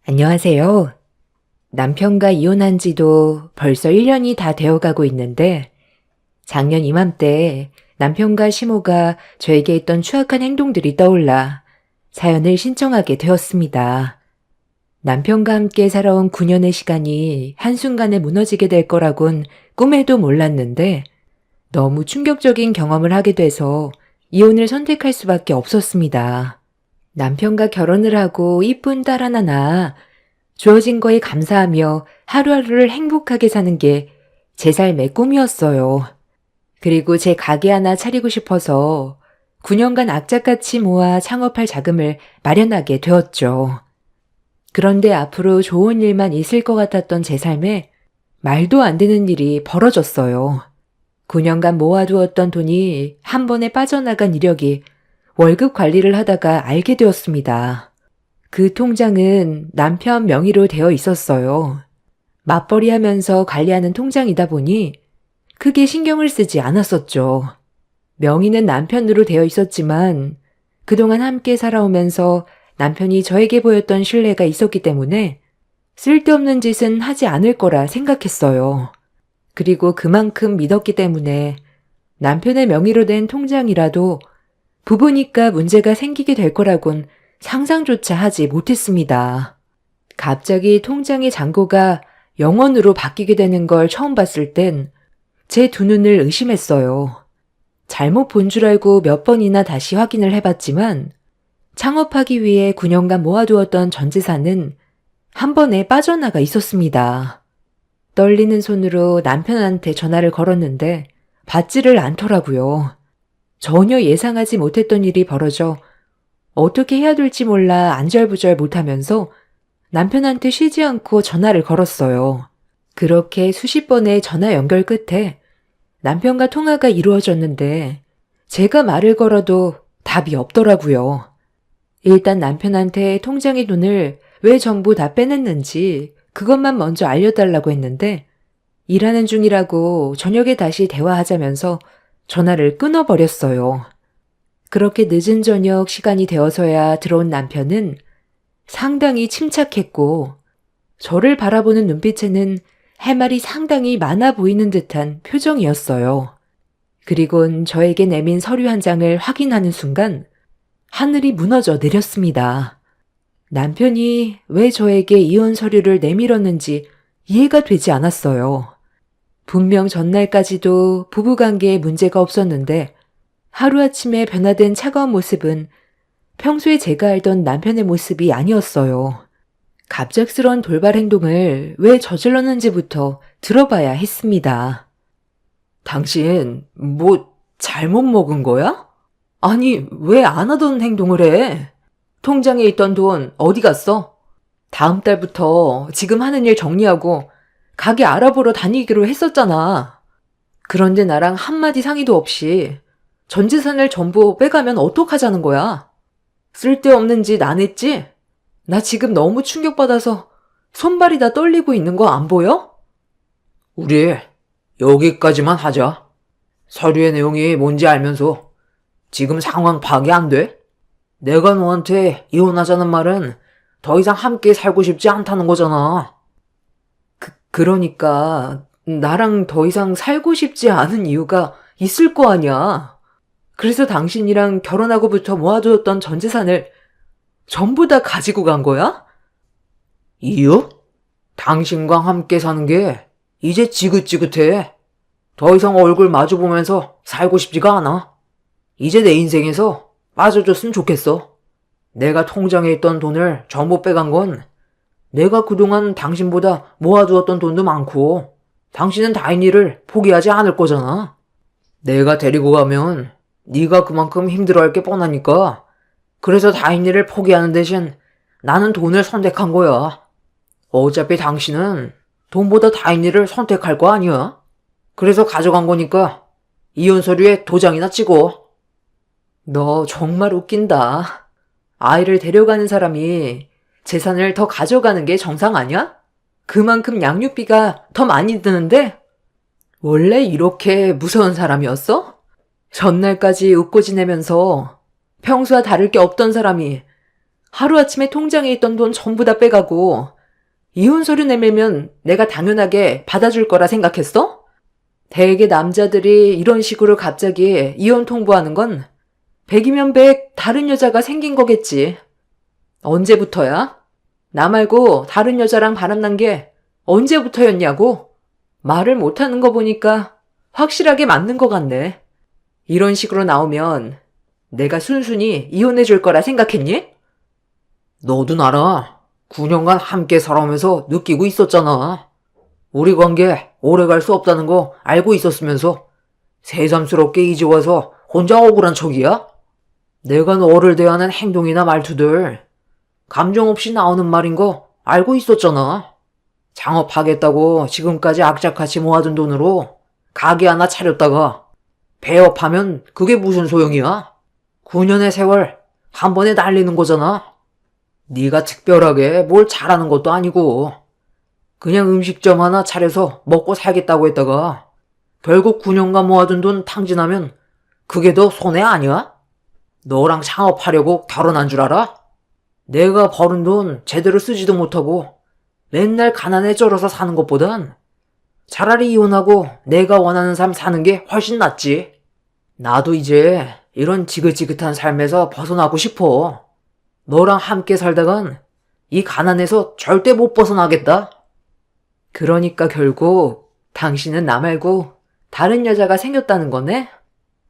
안녕하세요. 남편과 이혼한 지도 벌써 1년이 다 되어가고 있는데 작년 이맘때 남편과 시모가 저에게 했던 추악한 행동들이 떠올라 사연을 신청하게 되었습니다. 남편과 함께 살아온 9년의 시간이 한순간에 무너지게 될 거라곤 꿈에도 몰랐는데 너무 충격적인 경험을 하게 돼서 이혼을 선택할 수밖에 없었습니다. 남편과 결혼을 하고 이쁜 딸 하나 낳아 주어진 거에 감사하며 하루하루를 행복하게 사는 게 제 삶의 꿈이었어요. 그리고 제 가게 하나 차리고 싶어서 9년간 악착같이 모아 창업할 자금을 마련하게 되었죠. 그런데 앞으로 좋은 일만 있을 것 같았던 제 삶에 말도 안 되는 일이 벌어졌어요. 9년간 모아두었던 돈이 한 번에 빠져나간 이력이 월급 관리를 하다가 알게 되었습니다. 그 통장은 남편 명의로 되어 있었어요. 맞벌이 하면서 관리하는 통장이다 보니 크게 신경을 쓰지 않았었죠. 명의는 남편으로 되어 있었지만 그동안 함께 살아오면서 남편이 저에게 보였던 신뢰가 있었기 때문에 쓸데없는 짓은 하지 않을 거라 생각했어요. 그리고 그만큼 믿었기 때문에 남편의 명의로 된 통장이라도 부부니까 문제가 생기게 될 거라곤 상상조차 하지 못했습니다. 갑자기 통장의 잔고가 0원으로 바뀌게 되는 걸 처음 봤을 땐 제 두 눈을 의심했어요. 잘못 본 줄 알고 몇 번이나 다시 확인을 해봤지만 창업하기 위해 9년간 모아두었던 전 재산은 한 번에 빠져나가 있었습니다. 떨리는 손으로 남편한테 전화를 걸었는데 받지를 않더라고요. 전혀 예상하지 못했던 일이 벌어져 어떻게 해야 될지 몰라 안절부절 못하면서 남편한테 쉬지 않고 전화를 걸었어요. 그렇게 수십 번의 전화 연결 끝에 남편과 통화가 이루어졌는데 제가 말을 걸어도 답이 없더라고요. 일단 남편한테 통장의 돈을 왜 전부 다 빼냈는지 그것만 먼저 알려달라고 했는데 일하는 중이라고 저녁에 다시 대화하자면서 전화를 끊어버렸어요. 그렇게 늦은 저녁 시간이 되어서야 들어온 남편은 상당히 침착했고 저를 바라보는 눈빛에는 할 말이 상당히 많아 보이는 듯한 표정이었어요. 그리곤 저에게 내민 서류 한 장을 확인하는 순간 하늘이 무너져 내렸습니다. 남편이 왜 저에게 이혼 서류를 내밀었는지 이해가 되지 않았어요. 분명 전날까지도 부부관계에 문제가 없었는데 하루아침에 변화된 차가운 모습은 평소에 제가 알던 남편의 모습이 아니었어요. 갑작스러운 돌발 행동을 왜 저질렀는지부터 들어봐야 했습니다. 당신 뭐 잘못 먹은 거야? 아니 왜 안 하던 행동을 해? 통장에 있던 돈 어디 갔어? 다음 달부터 지금 하는 일 정리하고 가게 알아보러 다니기로 했었잖아. 그런데 나랑 한마디 상의도 없이 전 재산을 전부 빼가면 어떡하자는 거야? 쓸데없는 짓 안 했지? 나 지금 너무 충격받아서 손발이 다 떨리고 있는 거 안 보여? 우리 여기까지만 하자. 서류의 내용이 뭔지 알면서 지금 상황 파악이 안 돼? 내가 너한테 이혼하자는 말은 더 이상 함께 살고 싶지 않다는 거잖아. 그러니까 나랑 더 이상 살고 싶지 않은 이유가 있을 거 아니야. 그래서 당신이랑 결혼하고부터 모아두었던 전 재산을 전부 다 가지고 간 거야? 이유? 당신과 함께 사는 게 이제 지긋지긋해. 더 이상 얼굴 마주보면서 살고 싶지가 않아. 이제 내 인생에서 빠져줬으면 좋겠어. 내가 통장에 있던 돈을 전부 빼간 건 내가 그동안 당신보다 모아두었던 돈도 많고 당신은 다인이를 포기하지 않을 거잖아. 내가 데리고 가면 네가 그만큼 힘들어할 게 뻔하니까 그래서 다인이를 포기하는 대신 나는 돈을 선택한 거야. 어차피 당신은 돈보다 다인이를 선택할 거 아니야. 그래서 가져간 거니까 이혼 서류에 도장이나 찍어. 너 정말 웃긴다. 아이를 데려가는 사람이 재산을 더 가져가는 게 정상 아니야? 그만큼 양육비가 더 많이 드는데? 원래 이렇게 무서운 하루아침에 통장에 있던 돈 전부 다 빼가고 이혼 서류 내밀면 내가 당연하게 받아줄 거라 생각했어? 대개 남자들이 이런 식으로 갑자기 이혼 통보하는 건 100이면 100 다른 여자가 생긴 거겠지. 언제부터야? 나 말고 다른 여자랑 바람난 게 언제부터였냐고? 말을 못하는 거 보니까 확실하게 맞는 것 같네. 이런 식으로 나오면 내가 순순히 이혼해 줄 거라 생각했니? 너도 나랑 9년간 함께 살아오면서 느끼고 있었잖아. 우리 관계 오래 갈 수 없다는 거 알고 있었으면서 새삼스럽게 이제 와서 혼자 억울한 척이야? 내가 너를 대하는 행동이나 말투들 감정 없이 나오는 말인 거 알고 있었잖아. 창업하겠다고 지금까지 악착같이 모아둔 돈으로 가게 하나 차렸다가 배업하면 그게 무슨 소용이야? 9년의 세월 한 번에 날리는 거잖아. 네가 특별하게 뭘 잘하는 것도 아니고 그냥 음식점 하나 차려서 먹고 살겠다고 했다가 결국 9년간 모아둔 돈 탕진하면 그게 더 손해 아니야? 너랑 창업하려고 결혼한 줄 알아? 내가 버는 돈 제대로 쓰지도 못하고 맨날 가난에 쩔어서 사는 것보단 차라리 이혼하고 내가 원하는 삶 사는 게 훨씬 낫지. 나도 이제 이런 지긋지긋한 삶에서 벗어나고 싶어. 너랑 함께 살다간 이 가난에서 절대 못 벗어나겠다. 그러니까 결국 당신은 나 말고 다른 여자가 생겼다는 거네?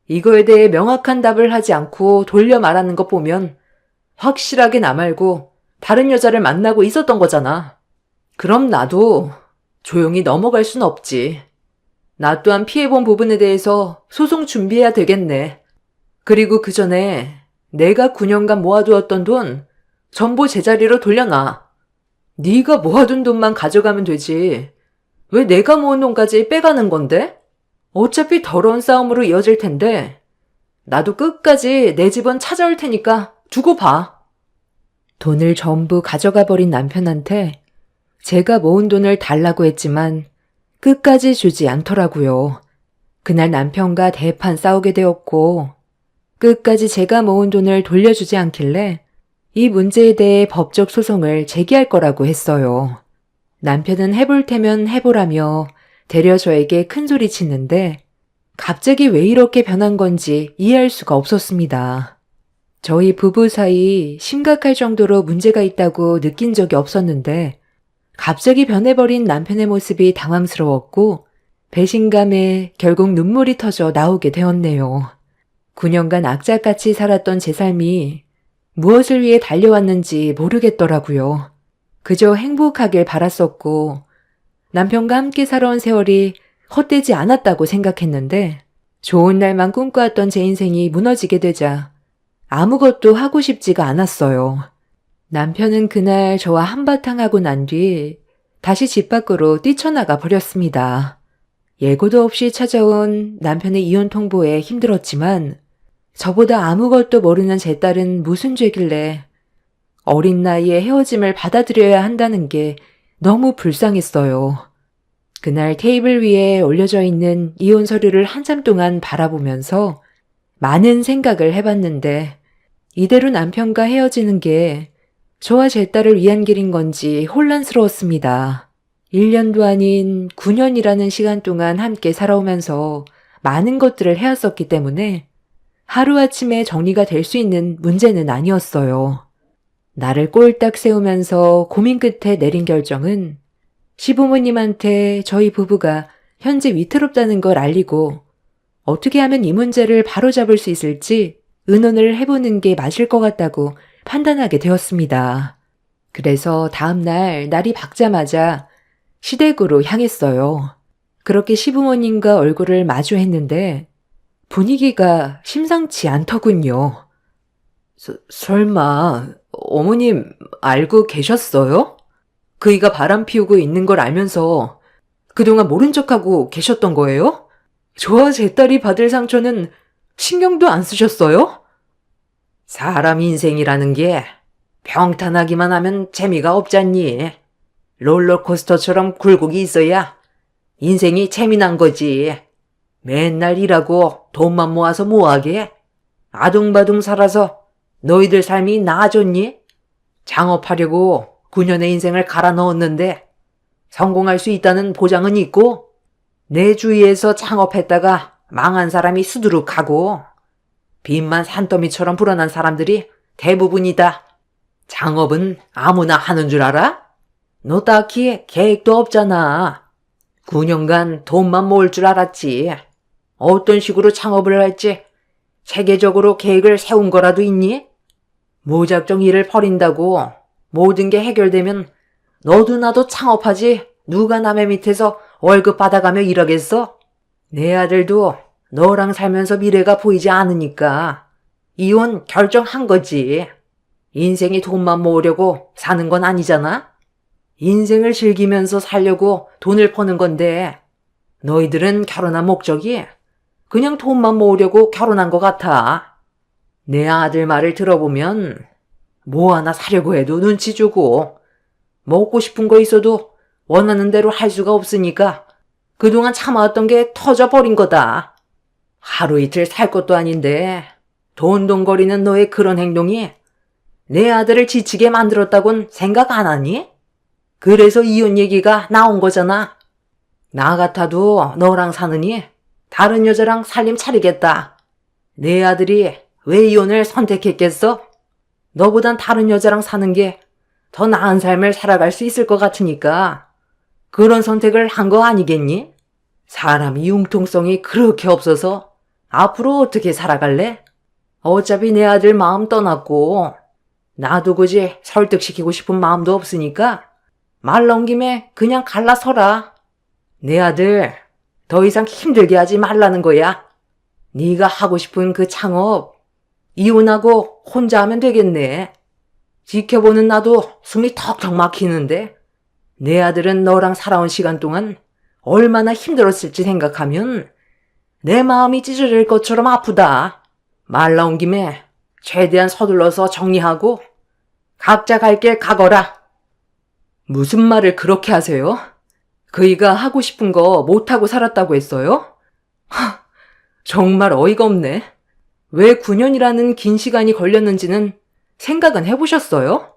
이거에 대해 명확한 답을 하지 않고 돌려 말하는 것 보면 확실하게 나 말고 다른 여자를 만나고 있었던 거잖아. 그럼 나도 조용히 넘어갈 순 없지. 나 또한 피해본 부분에 대해서 소송 준비해야 되겠네. 그리고 그 전에 내가 9년간 모아두었던 돈 전부 제자리로 돌려놔. 네가 모아둔 돈만 가져가면 되지. 왜 내가 모은 돈까지 빼가는 건데? 어차피 더러운 싸움으로 이어질 텐데 나도 끝까지 내 집은 찾아올 테니까 두고 봐. 돈을 전부 가져가 버린 남편한테 제가 모은 돈을 달라고 했지만 끝까지 주지 않더라고요. 그날 남편과 대판 싸우게 되었고 끝까지 제가 모은 돈을 돌려주지 않길래 이 문제에 대해 법적 소송을 제기할 거라고 했어요. 남편은 해볼 테면 해보라며 되려 저에게 큰소리 치는데 갑자기 왜 이렇게 변한 건지 이해할 수가 없었습니다. 저희 부부 사이 심각할 정도로 문제가 있다고 느낀 적이 없었는데 갑자기 변해버린 남편의 모습이 당황스러웠고 배신감에 결국 눈물이 터져 나오게 되었네요. 9년간 악착같이 살았던 제 삶이 무엇을 위해 달려왔는지 모르겠더라고요. 그저 행복하길 바랐었고 남편과 함께 살아온 세월이 헛되지 않았다고 생각했는데 좋은 날만 꿈꿔왔던 제 인생이 무너지게 되자 아무것도 하고 싶지가 않았어요. 남편은 그날 저와 한바탕 하고 난 뒤 다시 집 밖으로 뛰쳐나가 버렸습니다. 예고도 없이 찾아온 남편의 이혼 통보에 힘들었지만 저보다 아무것도 모르는 제 딸은 무슨 죄길래 어린 나이에 헤어짐을 받아들여야 한다는 게 너무 불쌍했어요. 그날 테이블 위에 올려져 있는 이혼 서류를 한참 동안 바라보면서 많은 생각을 해봤는데 이대로 남편과 헤어지는 게 저와 제 딸을 위한 길인 건지 혼란스러웠습니다. 1년도 아닌 9년이라는 시간 동안 함께 살아오면서 많은 것들을 해왔었기 때문에 하루아침에 정리가 될 수 있는 문제는 아니었어요. 나를 꼴딱 세우면서 고민 끝에 내린 결정은 시부모님한테 저희 부부가 현재 위태롭다는 걸 알리고 어떻게 하면 이 문제를 바로잡을 수 있을지 의논을 해보는 게 맞을 것 같다고 판단하게 되었습니다. 그래서 다음날 날이 밝자마자 시댁으로 향했어요. 그렇게 시부모님과 얼굴을 마주했는데 분위기가 심상치 않더군요. 설마 어머님 알고 계셨어요? 그이가 바람 피우고 있는 걸 알면서 그동안 모른 척하고 계셨던 거예요? 저와 제 딸이 받을 상처는 신경도 안 쓰셨어요? 사람 인생이라는 게 평탄하기만 하면 재미가 없잖니. 롤러코스터처럼 굴곡이 있어야 인생이 재미난 거지. 맨날 일하고 돈만 모아서 뭐하게? 아둥바둥 살아서 너희들 삶이 나아졌니? 창업하려고 9년의 인생을 갈아 넣었는데 성공할 수 있다는 보장은 있고 내 주위에서 창업했다가 망한 사람이 수두룩하고 빚만 산더미처럼 불어난 사람들이 대부분이다. 창업은 아무나 하는 줄 알아? 너 딱히 계획도 없잖아. 9년간 돈만 모을 줄 알았지. 어떤 식으로 창업을 할지 체계적으로 계획을 세운 거라도 있니? 무작정 일을 벌인다고 모든 게 해결되면 너도 나도 창업하지 누가 남의 밑에서 월급 받아가며 일하겠어? 내 아들도 너랑 살면서 미래가 보이지 않으니까 이혼 결정한 거지. 인생이 돈만 모으려고 사는 건 아니잖아? 인생을 즐기면서 살려고 돈을 버는 건데 너희들은 결혼한 목적이 그냥 돈만 모으려고 결혼한 것 같아. 내 아들 말을 들어보면 뭐 하나 사려고 해도 눈치 주고 먹고 싶은 거 있어도 원하는 대로 할 수가 없으니까 그동안 참아왔던 게 터져버린 거다. 하루 이틀 살 것도 아닌데 돈돈거리는 너의 그런 행동이 내 아들을 지치게 만들었다곤 생각 안 하니? 그래서 이혼 얘기가 나온 거잖아. 나 같아도 너랑 사느니 다른 여자랑 살림 차리겠다. 내 아들이 왜 이혼을 선택했겠어? 너보단 다른 여자랑 사는 게 더 나은 삶을 살아갈 수 있을 것 같으니까 그런 선택을 한 거 아니겠니? 사람이 융통성이 그렇게 없어서 앞으로 어떻게 살아갈래? 어차피 내 아들 마음 떠났고 나도 굳이 설득시키고 싶은 마음도 없으니까 말 나온 김에 그냥 갈라서라. 내 아들 더 이상 힘들게 하지 말라는 거야. 네가 하고 싶은 그 창업 이혼하고 혼자 하면 되겠네. 지켜보는 나도 숨이 턱턱 막히는데 내 아들은 너랑 살아온 시간 동안 얼마나 힘들었을지 생각하면 내 마음이 찢어질 것처럼 아프다. 말 나온 김에 최대한 서둘러서 정리하고 각자 갈 길 가거라. 무슨 말을 그렇게 하세요? 그이가 하고 싶은 거 못하고 살았다고 했어요? 정말 어이가 없네. 왜 9년이라는 긴 시간이 걸렸는지는 생각은 해보셨어요?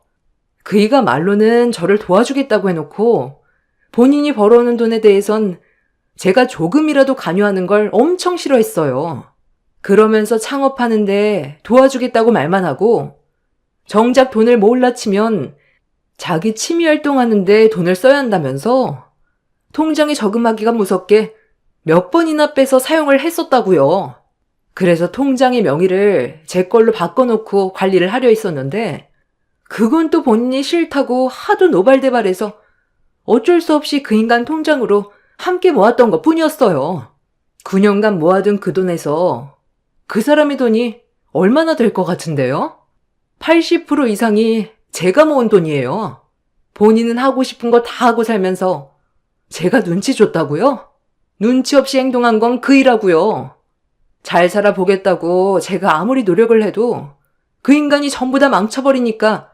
그이가 말로는 저를 도와주겠다고 해놓고 본인이 벌어오는 돈에 대해선 제가 조금이라도 관여하는 걸 엄청 싫어했어요. 그러면서 창업하는데 도와주겠다고 말만 하고 정작 돈을 모을라 치면 자기 취미 활동하는데 돈을 써야 한다면서 통장에 저금하기가 무섭게 몇 번이나 빼서 사용을 했었다고요. 그래서 통장의 명의를 제 걸로 바꿔놓고 관리를 하려 했었는데 그건 또 본인이 싫다고 하도 노발대발해서 어쩔 수 없이 그 인간 통장으로 함께 모았던 것 뿐이었어요. 9년간 모아둔 그 돈에서 그 사람의 돈이 얼마나 될 것 같은데요? 80% 이상이 제가 모은 돈이에요. 본인은 하고 싶은 거 다 하고 살면서 제가 눈치 줬다고요? 눈치 없이 행동한 건 그이라고요. 잘 살아보겠다고 제가 아무리 노력을 해도 그 인간이 전부 다 망쳐버리니까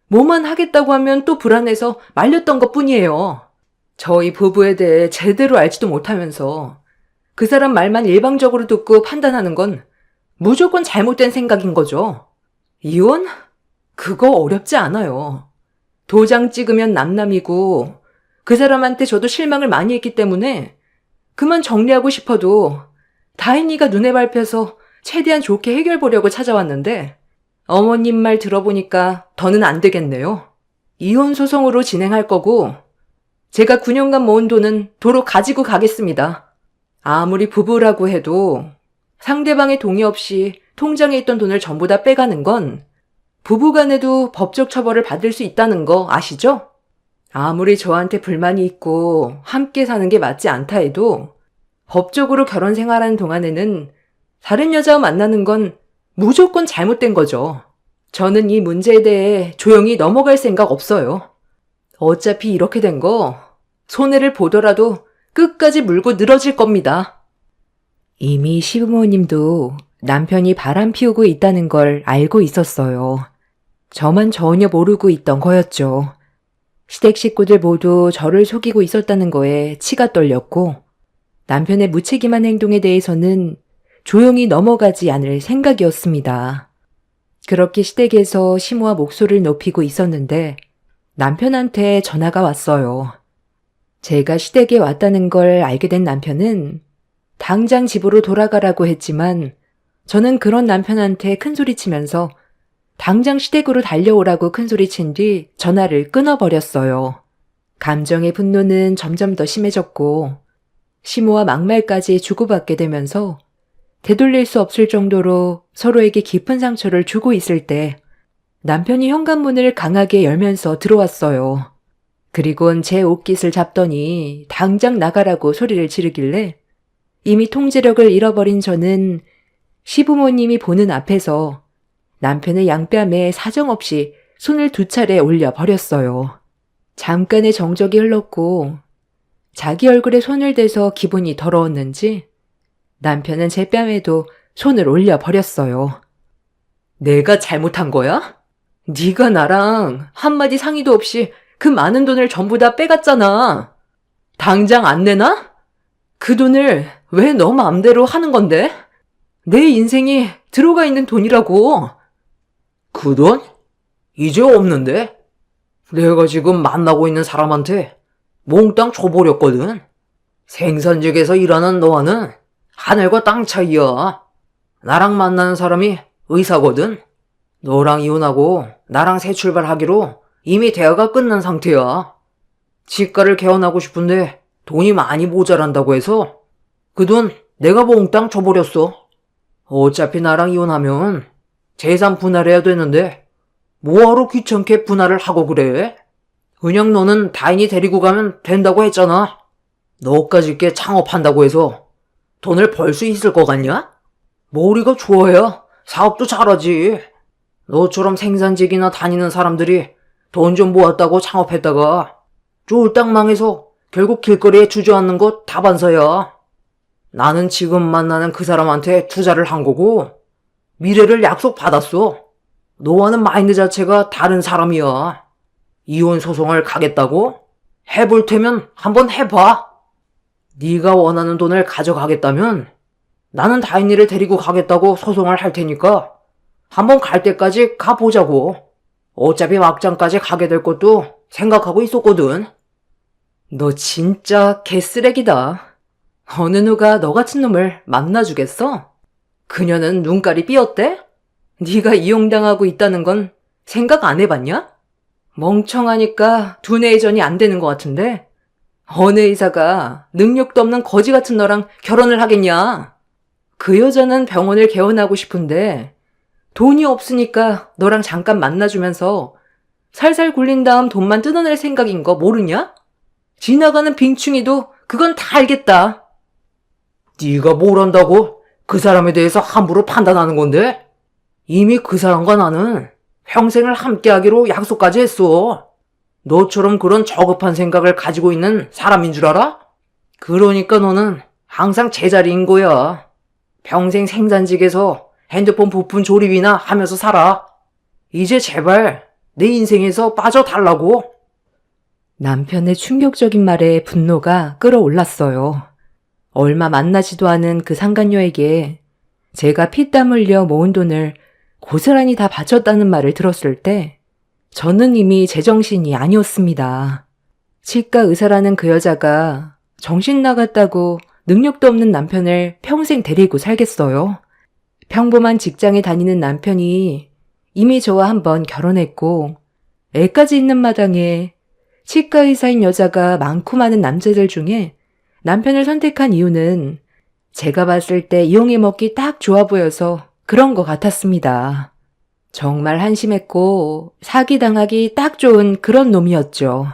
뭐만 하겠다고 하면 또 불안해서 말렸던 것 뿐이에요. 저희 부부에 대해 제대로 알지도 못하면서 그 사람 말만 일방적으로 듣고 판단하는 건 무조건 잘못된 생각인 거죠. 이혼? 그거 어렵지 않아요. 도장 찍으면 남남이고 그 사람한테 저도 실망을 많이 했기 때문에 그만 정리하고 싶어도 다인이가 눈에 밟혀서 최대한 좋게 해결 보려고 찾아왔는데 어머님 말 들어보니까 더는 안 되겠네요. 이혼 소송으로 진행할 거고 제가 9년간 모은 돈은 도로 가지고 가겠습니다. 아무리 부부라고 해도 상대방의 동의 없이 통장에 있던 돈을 전부 다 빼가는 건 부부간에도 법적 처벌을 받을 수 있다는 거 아시죠? 아무리 저한테 불만이 있고 함께 사는 게 맞지 않다 해도 법적으로 결혼 생활하는 동안에는 다른 여자와 만나는 건 무조건 잘못된 거죠. 저는 이 문제에 대해 조용히 넘어갈 생각 없어요. 어차피 이렇게 된 거 손해를 보더라도 끝까지 물고 늘어질 겁니다. 이미 시부모님도 남편이 바람 피우고 있다는 걸 알고 있었어요. 저만 전혀 모르고 있던 거였죠. 시댁 식구들 모두 저를 속이고 있었다는 거에 치가 떨렸고 남편의 무책임한 행동에 대해서는 조용히 넘어가지 않을 생각이었습니다. 그렇게 시댁에서 시모와 목소리를 높이고 있었는데 남편한테 전화가 왔어요. 제가 시댁에 왔다는 걸 알게 된 남편은 당장 집으로 돌아가라고 했지만 저는 그런 남편한테 큰소리치면서 당장 시댁으로 달려오라고 큰소리친 뒤 전화를 끊어버렸어요. 감정의 분노는 점점 더 심해졌고 시모와 막말까지 주고받게 되면서 되돌릴 수 없을 정도로 서로에게 깊은 상처를 주고 있을 때 남편이 현관문을 강하게 열면서 들어왔어요. 그리곤 제 옷깃을 잡더니 당장 나가라고 소리를 지르길래 이미 통제력을 잃어버린 저는 시부모님이 보는 앞에서 남편의 양뺨에 사정없이 손을 2차례 올려버렸어요. 잠깐의 정적이 흘렀고 자기 얼굴에 손을 대서 기분이 더러웠는지 남편은 제 뺨에도 손을 올려버렸어요. 내가 잘못한 거야? 네가 나랑 한마디 상의도 없이 그 많은 돈을 전부 다 빼갔잖아. 당장 안 내놔? 그 돈을 왜 너 맘대로 하는 건데? 내 인생이 들어가 있는 돈이라고. 그 돈? 이제 없는데? 내가 지금 만나고 있는 사람한테 몽땅 줘버렸거든. 생산직에서 일하는 너와는 하늘과 땅 차이야. 나랑 만나는 사람이 의사거든. 너랑 이혼하고 나랑 새 출발하기로 이미 대화가 끝난 상태야. 치과를 개원하고 싶은데 돈이 많이 모자란다고 해서 그 돈 내가 몽땅 줘버렸어. 어차피 나랑 이혼하면 재산 분할해야 되는데 뭐하러 귀찮게 분할을 하고 그래? 그냥 너는 다인이 데리고 가면 된다고 했잖아. 너까지 게 창업한다고 해서 돈을 벌 수 있을 것 같냐? 머리가 좋아야 사업도 잘하지. 너처럼 생산직이나 다니는 사람들이 돈 좀 모았다고 창업했다가 쫄딱 망해서 결국 길거리에 주저앉는 거 다반사야. 나는 지금 만나는 그 사람한테 투자를 한 거고 미래를 약속받았어. 너와는 마인드 자체가 다른 사람이야. 이혼 소송을 가겠다고? 해볼 테면 한번 해봐. 네가 원하는 돈을 가져가겠다면 나는 다인이를 데리고 가겠다고 소송을 할 테니까 한번 갈 때까지 가보자고. 어차피 막장까지 가게 될 것도 생각하고 있었거든. 너 진짜 개쓰레기다. 어느 누가 너 같은 놈을 만나주겠어? 그녀는 눈깔이 삐었대? 네가 이용당하고 있다는 건 생각 안 해봤냐? 멍청하니까 두뇌 전이 안 되는 것 같은데 어느 의사가 능력도 없는 거지 같은 너랑 결혼을 하겠냐? 그 여자는 병원을 개원하고 싶은데 돈이 없으니까 너랑 잠깐 만나주면서 살살 굴린 다음 돈만 뜯어낼 생각인 거 모르냐? 지나가는 빙충이도 그건 다 알겠다. 네가 뭘 안다고 그 사람에 대해서 함부로 판단하는 건데? 이미 그 사람과 나는 평생을 함께하기로 약속까지 했어. 너처럼 그런 저급한 생각을 가지고 있는 사람인 줄 알아? 그러니까 너는 항상 제자리인 거야. 평생 생산직에서 핸드폰 부품 조립이나 하면서 살아. 이제 제발 내 인생에서 빠져달라고. 남편의 충격적인 말에 분노가 끌어올랐어요. 얼마 만나지도 않은 그 상간녀에게 제가 피땀 흘려 모은 돈을 고스란히 다 바쳤다는 말을 들었을 때 저는 이미 제정신이 아니었습니다. 치과 의사라는 그 여자가 정신 나갔다고 능력도 없는 남편을 평생 데리고 살겠어요? 평범한 직장에 다니는 남편이 이미 저와 한번 결혼했고 애까지 있는 마당에 치과 의사인 여자가 많고 많은 남자들 중에 남편을 선택한 이유는 제가 봤을 때 이용해 먹기 딱 좋아 보여서 그런 것 같았습니다. 정말 한심했고 사기당하기 딱 좋은 그런 놈이었죠.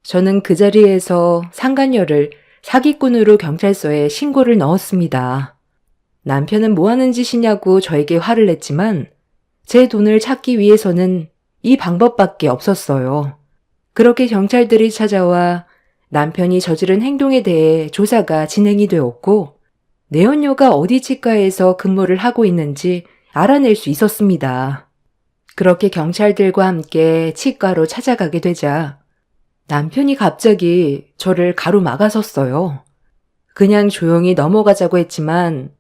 저는 그 자리에서 상간녀를 사기꾼으로 경찰서에 신고를 넣었습니다. 남편은 뭐 하는 짓이냐고 저에게 화를 냈지만 제 돈을 찾기 위해서는 이 방법밖에 없었어요. 그렇게 경찰들이 찾아와 남편이 저지른 행동에 대해 조사가 진행이 되었고 내연녀가 어디 치과에서 근무를 하고 있는지 알아낼 수 있었습니다. 그렇게 경찰들과 함께 치과로 찾아가게 되자 남편이 갑자기 저를 가로막아섰어요. 그냥 조용히 넘어가자고 했지만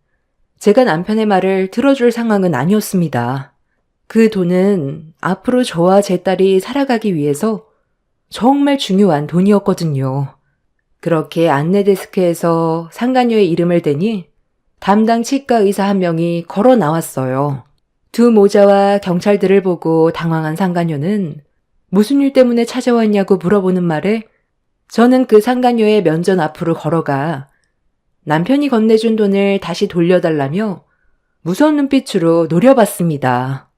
제가 남편의 말을 들어줄 상황은 아니었습니다. 그 돈은 앞으로 저와 제 딸이 살아가기 위해서 정말 중요한 돈이었거든요. 그렇게 안내 데스크에서 상간녀의 이름을 대니 담당 치과 의사 한 명이 걸어 나왔어요. 두 모자와 경찰들을 보고 당황한 상간녀는 무슨 일 때문에 찾아왔냐고 물어보는 말에 저는 그 상간녀의 면전 앞으로 걸어가 남편이 건네준 돈을 다시 돌려달라며 무서운 눈빛으로 노려봤습니다.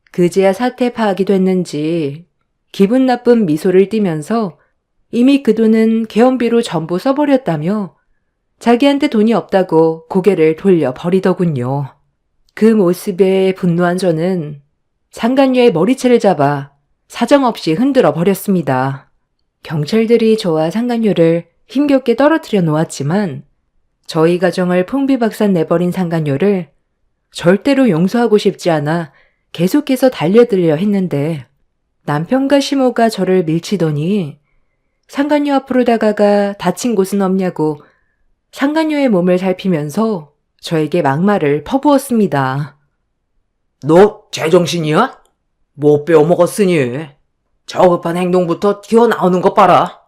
그제야 사태 파악이 됐는지 기분 나쁜 미소를 띠면서 이미 그 돈은 개원비로 전부 써버렸다며 자기한테 돈이 없다고 고개를 돌려버리더군요. 그 모습에 분노한 저는 상간녀의 머리채를 잡아 사정없이 흔들어 버렸습니다. 경찰들이 저와 상간녀를 힘겹게 떨어뜨려 놓았지만 저희 가정을 풍비박산 내버린 상간녀를 절대로 용서하고 싶지 않아 계속해서 달려들려 했는데 남편과 시모가 저를 밀치더니 상간녀 앞으로 다가가 다친 곳은 없냐고 상간녀의 몸을 살피면서 저에게 막말을 퍼부었습니다. 너 제정신이야? 못 빼어먹었으니 저급한 행동부터 튀어나오는 것 봐라.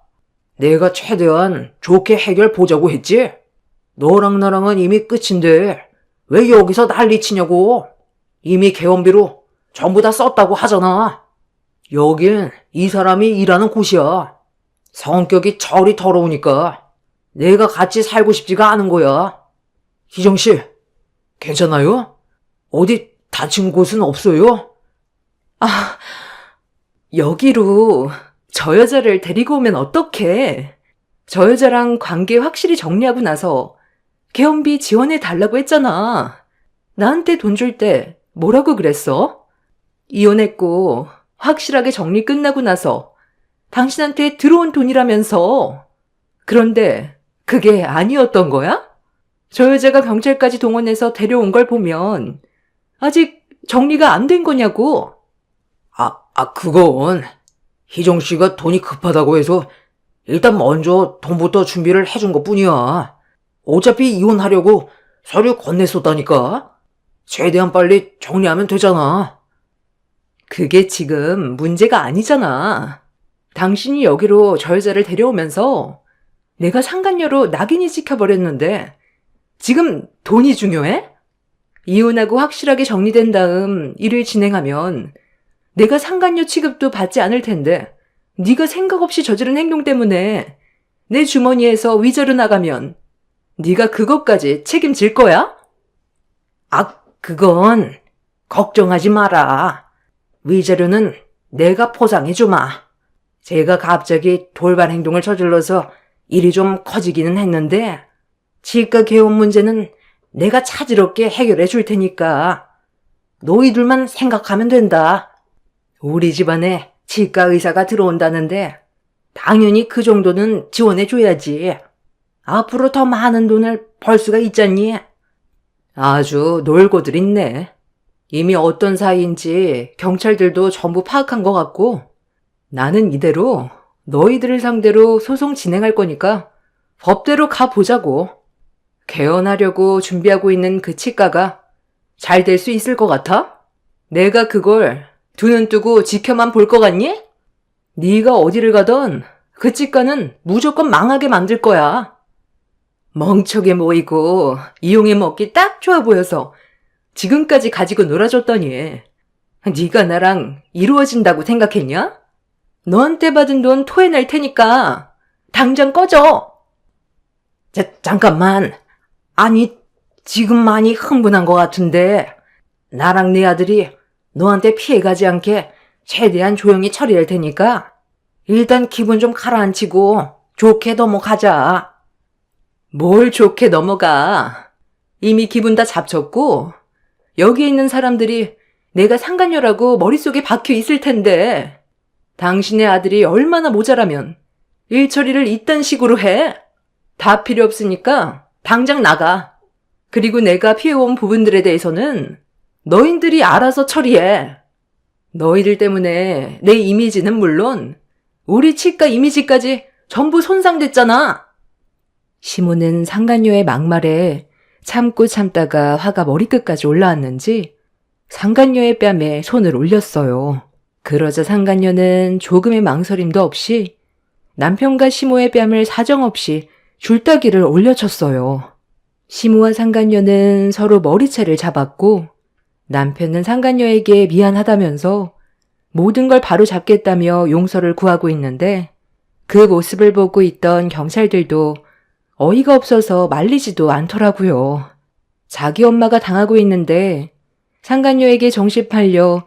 내가 최대한 좋게 해결 보자고 했지? 너랑 나랑은 이미 끝인데 왜 여기서 난리치냐고. 이미 개원비로 전부 다 썼다고 하잖아. 여긴 이 사람이 일하는 곳이야. 성격이 저리 더러우니까 내가 같이 살고 싶지가 않은 거야. 희정씨, 괜찮아요? 어디 다친 곳은 없어요? 여기로 저 여자를 데리고 오면 어떡해. 저 여자랑 관계 확실히 정리하고 나서 개원비 지원해 달라고 했잖아. 나한테 돈 줄 때 뭐라고 그랬어? 이혼했고 확실하게 정리 끝나고 나서 당신한테 들어온 돈이라면서. 그런데 그게 아니었던 거야? 저 여자가 경찰까지 동원해서 데려온 걸 보면 아직 정리가 안 된 거냐고. 그건 희정씨가 돈이 급하다고 해서 일단 먼저 돈부터 준비를 해준 것 뿐이야. 어차피 이혼하려고 서류 건넸었다니까. 최대한 빨리 정리하면 되잖아. 그게 지금 문제가 아니잖아. 당신이 여기로 저 여자를 데려오면서 내가 상간녀로 낙인이 찍혀버렸는데 지금 돈이 중요해? 이혼하고 확실하게 정리된 다음 일을 진행하면 내가 상간녀 취급도 받지 않을 텐데 네가 생각 없이 저지른 행동 때문에 내 주머니에서 위자료 나가면 네가 그것까지 책임질 거야? 그건 걱정하지 마라. 위자료는 내가 포상해주마. 제가 갑자기 돌발 행동을 저질러서 일이 좀 커지기는 했는데 치과 개원 문제는 내가 차질없게 해결해 줄 테니까 너희들만 생각하면 된다. 우리 집안에 치과 의사가 들어온다는데 당연히 그 정도는 지원해 줘야지. 앞으로 더 많은 돈을 벌 수가 있잖니. 아주 놀고들 있네. 이미 어떤 사이인지 경찰들도 전부 파악한 것 같고 나는 이대로 너희들을 상대로 소송 진행할 거니까 법대로 가보자고. 개원하려고 준비하고 있는 그 치과가 잘 될 수 있을 것 같아? 내가 그걸 두 눈 뜨고 지켜만 볼 것 같니? 네가 어디를 가던 그 치과는 무조건 망하게 만들 거야. 멍청해 보이고 이용해 먹기 딱 좋아 보여서 지금까지 가지고 놀아줬더니 네가 나랑 이루어진다고 생각했냐? 너한테 받은 돈 토해낼 테니까 당장 꺼져. 잠깐만. 아니, 지금 많이 흥분한 것 같은데 나랑 네 아들이 너한테 피해가지 않게 최대한 조용히 처리할 테니까 일단 기분 좀 가라앉히고 좋게 넘어가자. 뭘 좋게 넘어가. 이미 기분 다 잡쳤고 여기에 있는 사람들이 내가 상간녀라고 머릿속에 박혀 있을 텐데 당신의 아들이 얼마나 모자라면 일 처리를 이딴 식으로 해. 다 필요 없으니까 당장 나가. 그리고 내가 피해온 부분들에 대해서는 너희들이 알아서 처리해. 너희들 때문에 내 이미지는 물론 우리 치과 이미지까지 전부 손상됐잖아. 시모는 상간녀의 막말에 참고 참다가 화가 머리끝까지 올라왔는지 상간녀의 뺨에 손을 올렸어요. 그러자 상간녀는 조금의 망설임도 없이 남편과 시모의 뺨을 사정없이 줄따기를 올려쳤어요. 시모와 상간녀는 서로 머리채를 잡았고 남편은 상간녀에게 미안하다면서 모든 걸 바로 잡겠다며 용서를 구하고 있는데 그 모습을 보고 있던 경찰들도 어이가 없어서 말리지도 않더라고요. 자기 엄마가 당하고 있는데 상간녀에게 정신 팔려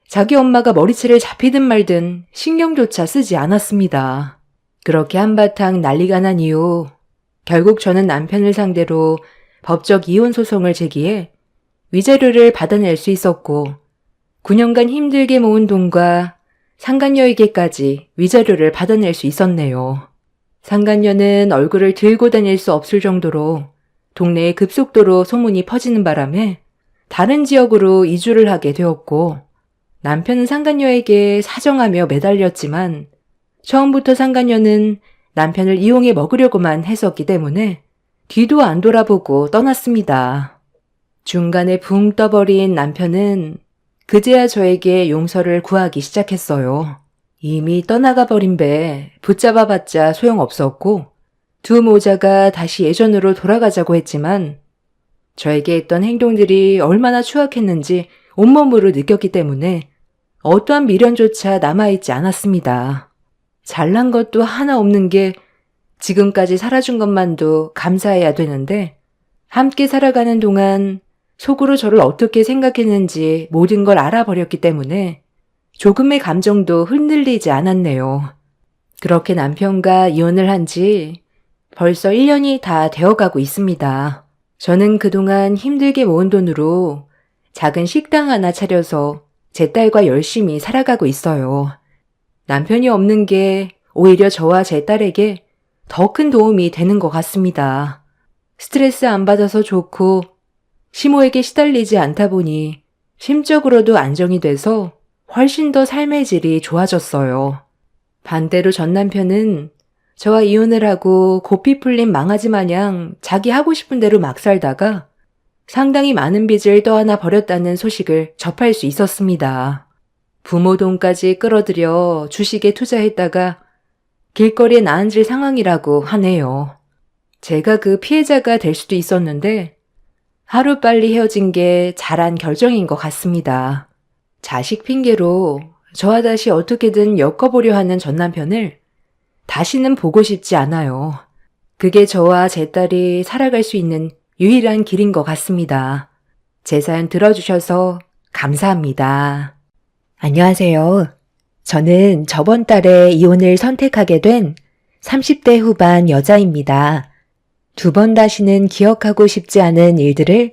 자기 엄마가 머리채를 잡히든 말든 신경조차 쓰지 않았습니다. 그렇게 한바탕 난리가 난 이후 결국 저는 남편을 상대로 법적 이혼 소송을 제기해 위자료를 받아낼 수 있었고 9년간 힘들게 모은 돈과 상간녀에게까지 위자료를 받아낼 수 있었네요. 상간녀는 얼굴을 들고 다닐 수 없을 정도로 동네에 급속도로 소문이 퍼지는 바람에 다른 지역으로 이주를 하게 되었고 남편은 상간녀에게 사정하며 매달렸지만 처음부터 상간녀는 남편을 이용해 먹으려고만 했었기 때문에 뒤도 안 돌아보고 떠났습니다. 중간에 붕 떠버린 남편은 그제야 저에게 용서를 구하기 시작했어요. 이미 떠나가 버린 배 붙잡아봤자 소용없었고 두 모자가 다시 예전으로 돌아가자고 했지만 저에게 했던 행동들이 얼마나 추악했는지 온몸으로 느꼈기 때문에 어떠한 미련조차 남아있지 않았습니다. 잘난 것도 하나 없는 게 지금까지 살아준 것만도 감사해야 되는데 함께 살아가는 동안 속으로 저를 어떻게 생각했는지 모든 걸 알아버렸기 때문에 조금의 감정도 흔들리지 않았네요. 그렇게 남편과 이혼을 한 지 벌써 1년이 다 되어가고 있습니다. 저는 그동안 힘들게 모은 돈으로 작은 식당 하나 차려서 제 딸과 열심히 살아가고 있어요. 남편이 없는 게 오히려 저와 제 딸에게 더 큰 도움이 되는 것 같습니다. 스트레스 안 받아서 좋고 시모에게 시달리지 않다 보니 심적으로도 안정이 돼서 훨씬 더 삶의 질이 좋아졌어요. 반대로 전 남편은 저와 이혼을 하고 고삐 풀린 망아지 마냥 자기 하고 싶은 대로 막 살다가 상당히 많은 빚을 떠안아 버렸다는 소식을 접할 수 있었습니다. 부모 돈까지 끌어들여 주식에 투자했다가 길거리에 나앉을 상황이라고 하네요. 제가 그 피해자가 될 수도 있었는데 하루빨리 헤어진 게 잘한 결정인 것 같습니다. 자식 핑계로 저와 다시 어떻게든 엮어보려 하는 전 남편을 다시는 보고 싶지 않아요. 그게 저와 제 딸이 살아갈 수 있는 유일한 길인 것 같습니다. 제 사연 들어주셔서 감사합니다. 안녕하세요. 저는 저번 달에 이혼을 선택하게 된 30대 후반 여자입니다. 두 번 다시는 기억하고 싶지 않은 일들을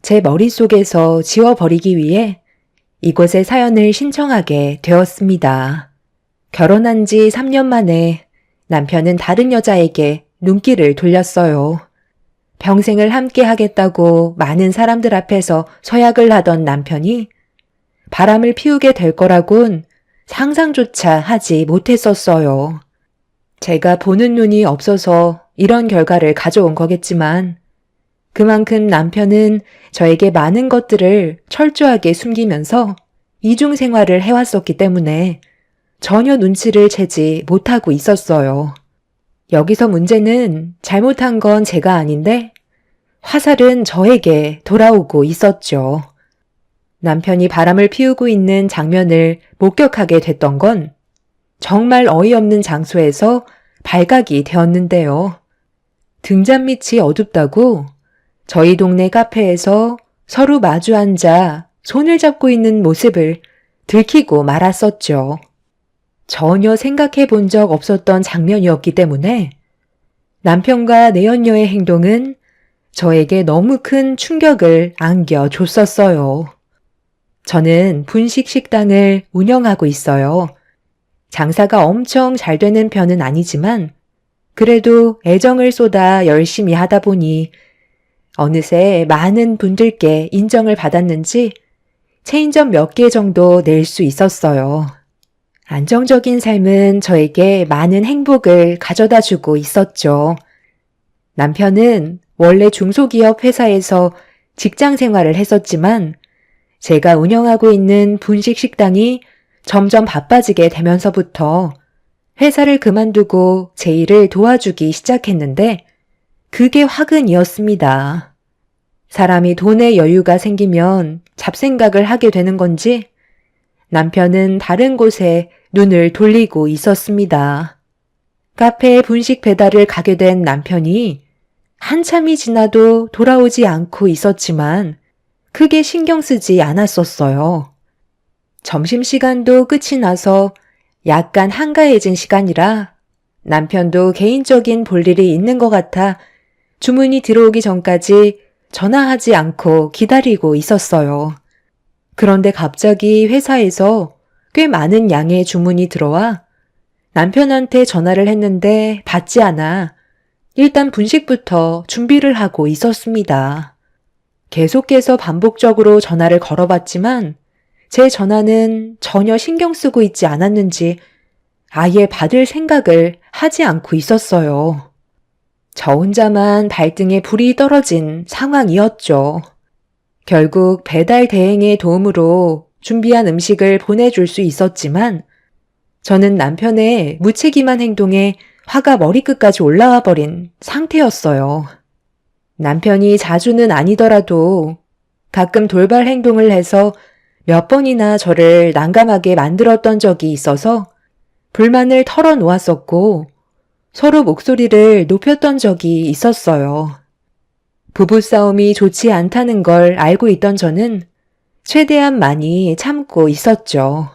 제 머릿속에서 지워버리기 위해 이곳에 사연을 신청하게 되었습니다. 결혼한 지 3년 만에 남편은 다른 여자에게 눈길을 돌렸어요. 평생을 함께 하겠다고 많은 사람들 앞에서 서약을 하던 남편이 바람을 피우게 될 거라곤 상상조차 하지 못했었어요. 제가 보는 눈이 없어서 이런 결과를 가져온 거겠지만 그만큼 남편은 저에게 많은 것들을 철저하게 숨기면서 이중생활을 해왔었기 때문에 전혀 눈치를 채지 못하고 있었어요. 여기서 문제는 잘못한 건 제가 아닌데 화살은 저에게 돌아오고 있었죠. 남편이 바람을 피우고 있는 장면을 목격하게 됐던 건 정말 어이없는 장소에서 발각이 되었는데요. 등잔 밑이 어둡다고 저희 동네 카페에서 서로 마주 앉아 손을 잡고 있는 모습을 들키고 말았었죠. 전혀 생각해 본 적 없었던 장면이었기 때문에 남편과 내연녀의 행동은 저에게 너무 큰 충격을 안겨줬었어요. 저는 분식 식당을 운영하고 있어요. 장사가 엄청 잘 되는 편은 아니지만 그래도 애정을 쏟아 열심히 하다 보니 어느새 많은 분들께 인정을 받았는지 체인점 몇 개 정도 낼 수 있었어요. 안정적인 삶은 저에게 많은 행복을 가져다 주고 있었죠. 남편은 원래 중소기업 회사에서 직장 생활을 했었지만 제가 운영하고 있는 분식 식당이 점점 바빠지게 되면서부터 회사를 그만두고 제 일을 도와주기 시작했는데 그게 화근이었습니다. 사람이 돈에 여유가 생기면 잡생각을 하게 되는 건지 남편은 다른 곳에 눈을 돌리고 있었습니다. 카페에 분식 배달을 가게 된 남편이 한참이 지나도 돌아오지 않고 있었지만 크게 신경 쓰지 않았었어요. 점심시간도 끝이 나서 약간 한가해진 시간이라 남편도 개인적인 볼일이 있는 것 같아 주문이 들어오기 전까지 전화하지 않고 기다리고 있었어요. 그런데 갑자기 회사에서 꽤 많은 양의 주문이 들어와 남편한테 전화를 했는데 받지 않아 일단 분식부터 준비를 하고 있었습니다. 계속해서 반복적으로 전화를 걸어봤지만 제 전화는 전혀 신경 쓰고 있지 않았는지 아예 받을 생각을 하지 않고 있었어요. 저 혼자만 발등에 불이 떨어진 상황이었죠. 결국 배달 대행의 도움으로 준비한 음식을 보내줄 수 있었지만 저는 남편의 무책임한 행동에 화가 머리끝까지 올라와 버린 상태였어요. 남편이 자주는 아니더라도 가끔 돌발 행동을 해서 몇 번이나 저를 난감하게 만들었던 적이 있어서 불만을 털어놓았었고 서로 목소리를 높였던 적이 있었어요. 부부싸움이 좋지 않다는 걸 알고 있던 저는 최대한 많이 참고 있었죠.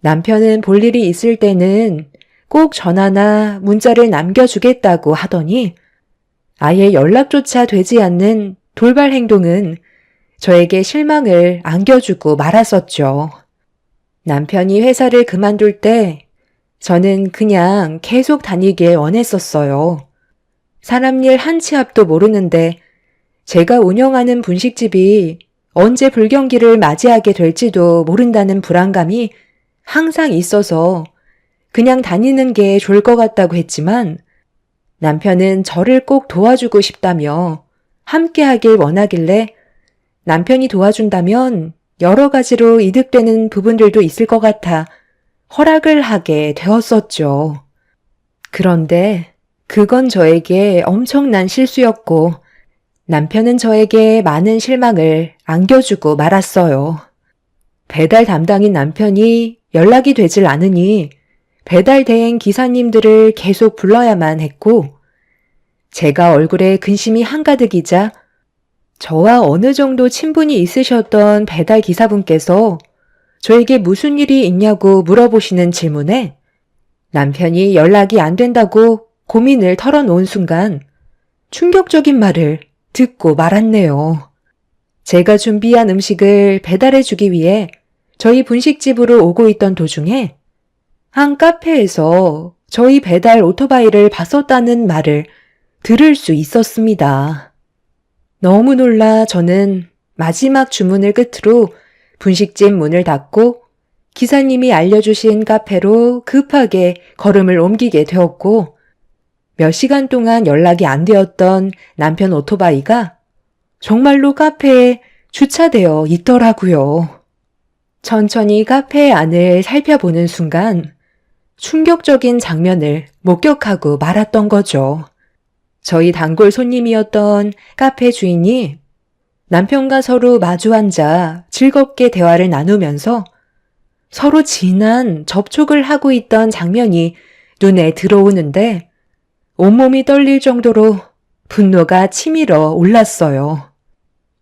남편은 볼 일이 있을 때는 꼭 전화나 문자를 남겨주겠다고 하더니 아예 연락조차 되지 않는 돌발 행동은 저에게 실망을 안겨주고 말았었죠. 남편이 회사를 그만둘 때 저는 그냥 계속 다니길 원했었어요. 사람 일 한 치 앞도 모르는데 제가 운영하는 분식집이 언제 불경기를 맞이하게 될지도 모른다는 불안감이 항상 있어서 그냥 다니는 게 좋을 것 같다고 했지만 남편은 저를 꼭 도와주고 싶다며 함께하길 원하길래 남편이 도와준다면 여러 가지로 이득되는 부분들도 있을 것 같아 허락을 하게 되었었죠. 그런데 그건 저에게 엄청난 실수였고 남편은 저에게 많은 실망을 안겨주고 말았어요. 배달 담당인 남편이 연락이 되질 않으니 배달 대행 기사님들을 계속 불러야만 했고 제가 얼굴에 근심이 한가득이자 저와 어느 정도 친분이 있으셨던 배달 기사분께서 저에게 무슨 일이 있냐고 물어보시는 질문에 남편이 연락이 안 된다고 고민을 털어놓은 순간 충격적인 말을 듣고 말았네요. 제가 준비한 음식을 배달해주기 위해 저희 분식집으로 오고 있던 도중에 한 카페에서 저희 배달 오토바이를 봤었다는 말을 들을 수 있었습니다. 너무 놀라 저는 마지막 주문을 끝으로 분식집 문을 닫고 기사님이 알려주신 카페로 급하게 걸음을 옮기게 되었고 몇 시간 동안 연락이 안 되었던 남편 오토바이가 정말로 카페에 주차되어 있더라고요. 천천히 카페 안을 살펴보는 순간 충격적인 장면을 목격하고 말았던 거죠. 저희 단골 손님이었던 카페 주인이 남편과 서로 마주 앉아 즐겁게 대화를 나누면서 서로 진한 접촉을 하고 있던 장면이 눈에 들어오는데 온몸이 떨릴 정도로 분노가 치밀어 올랐어요.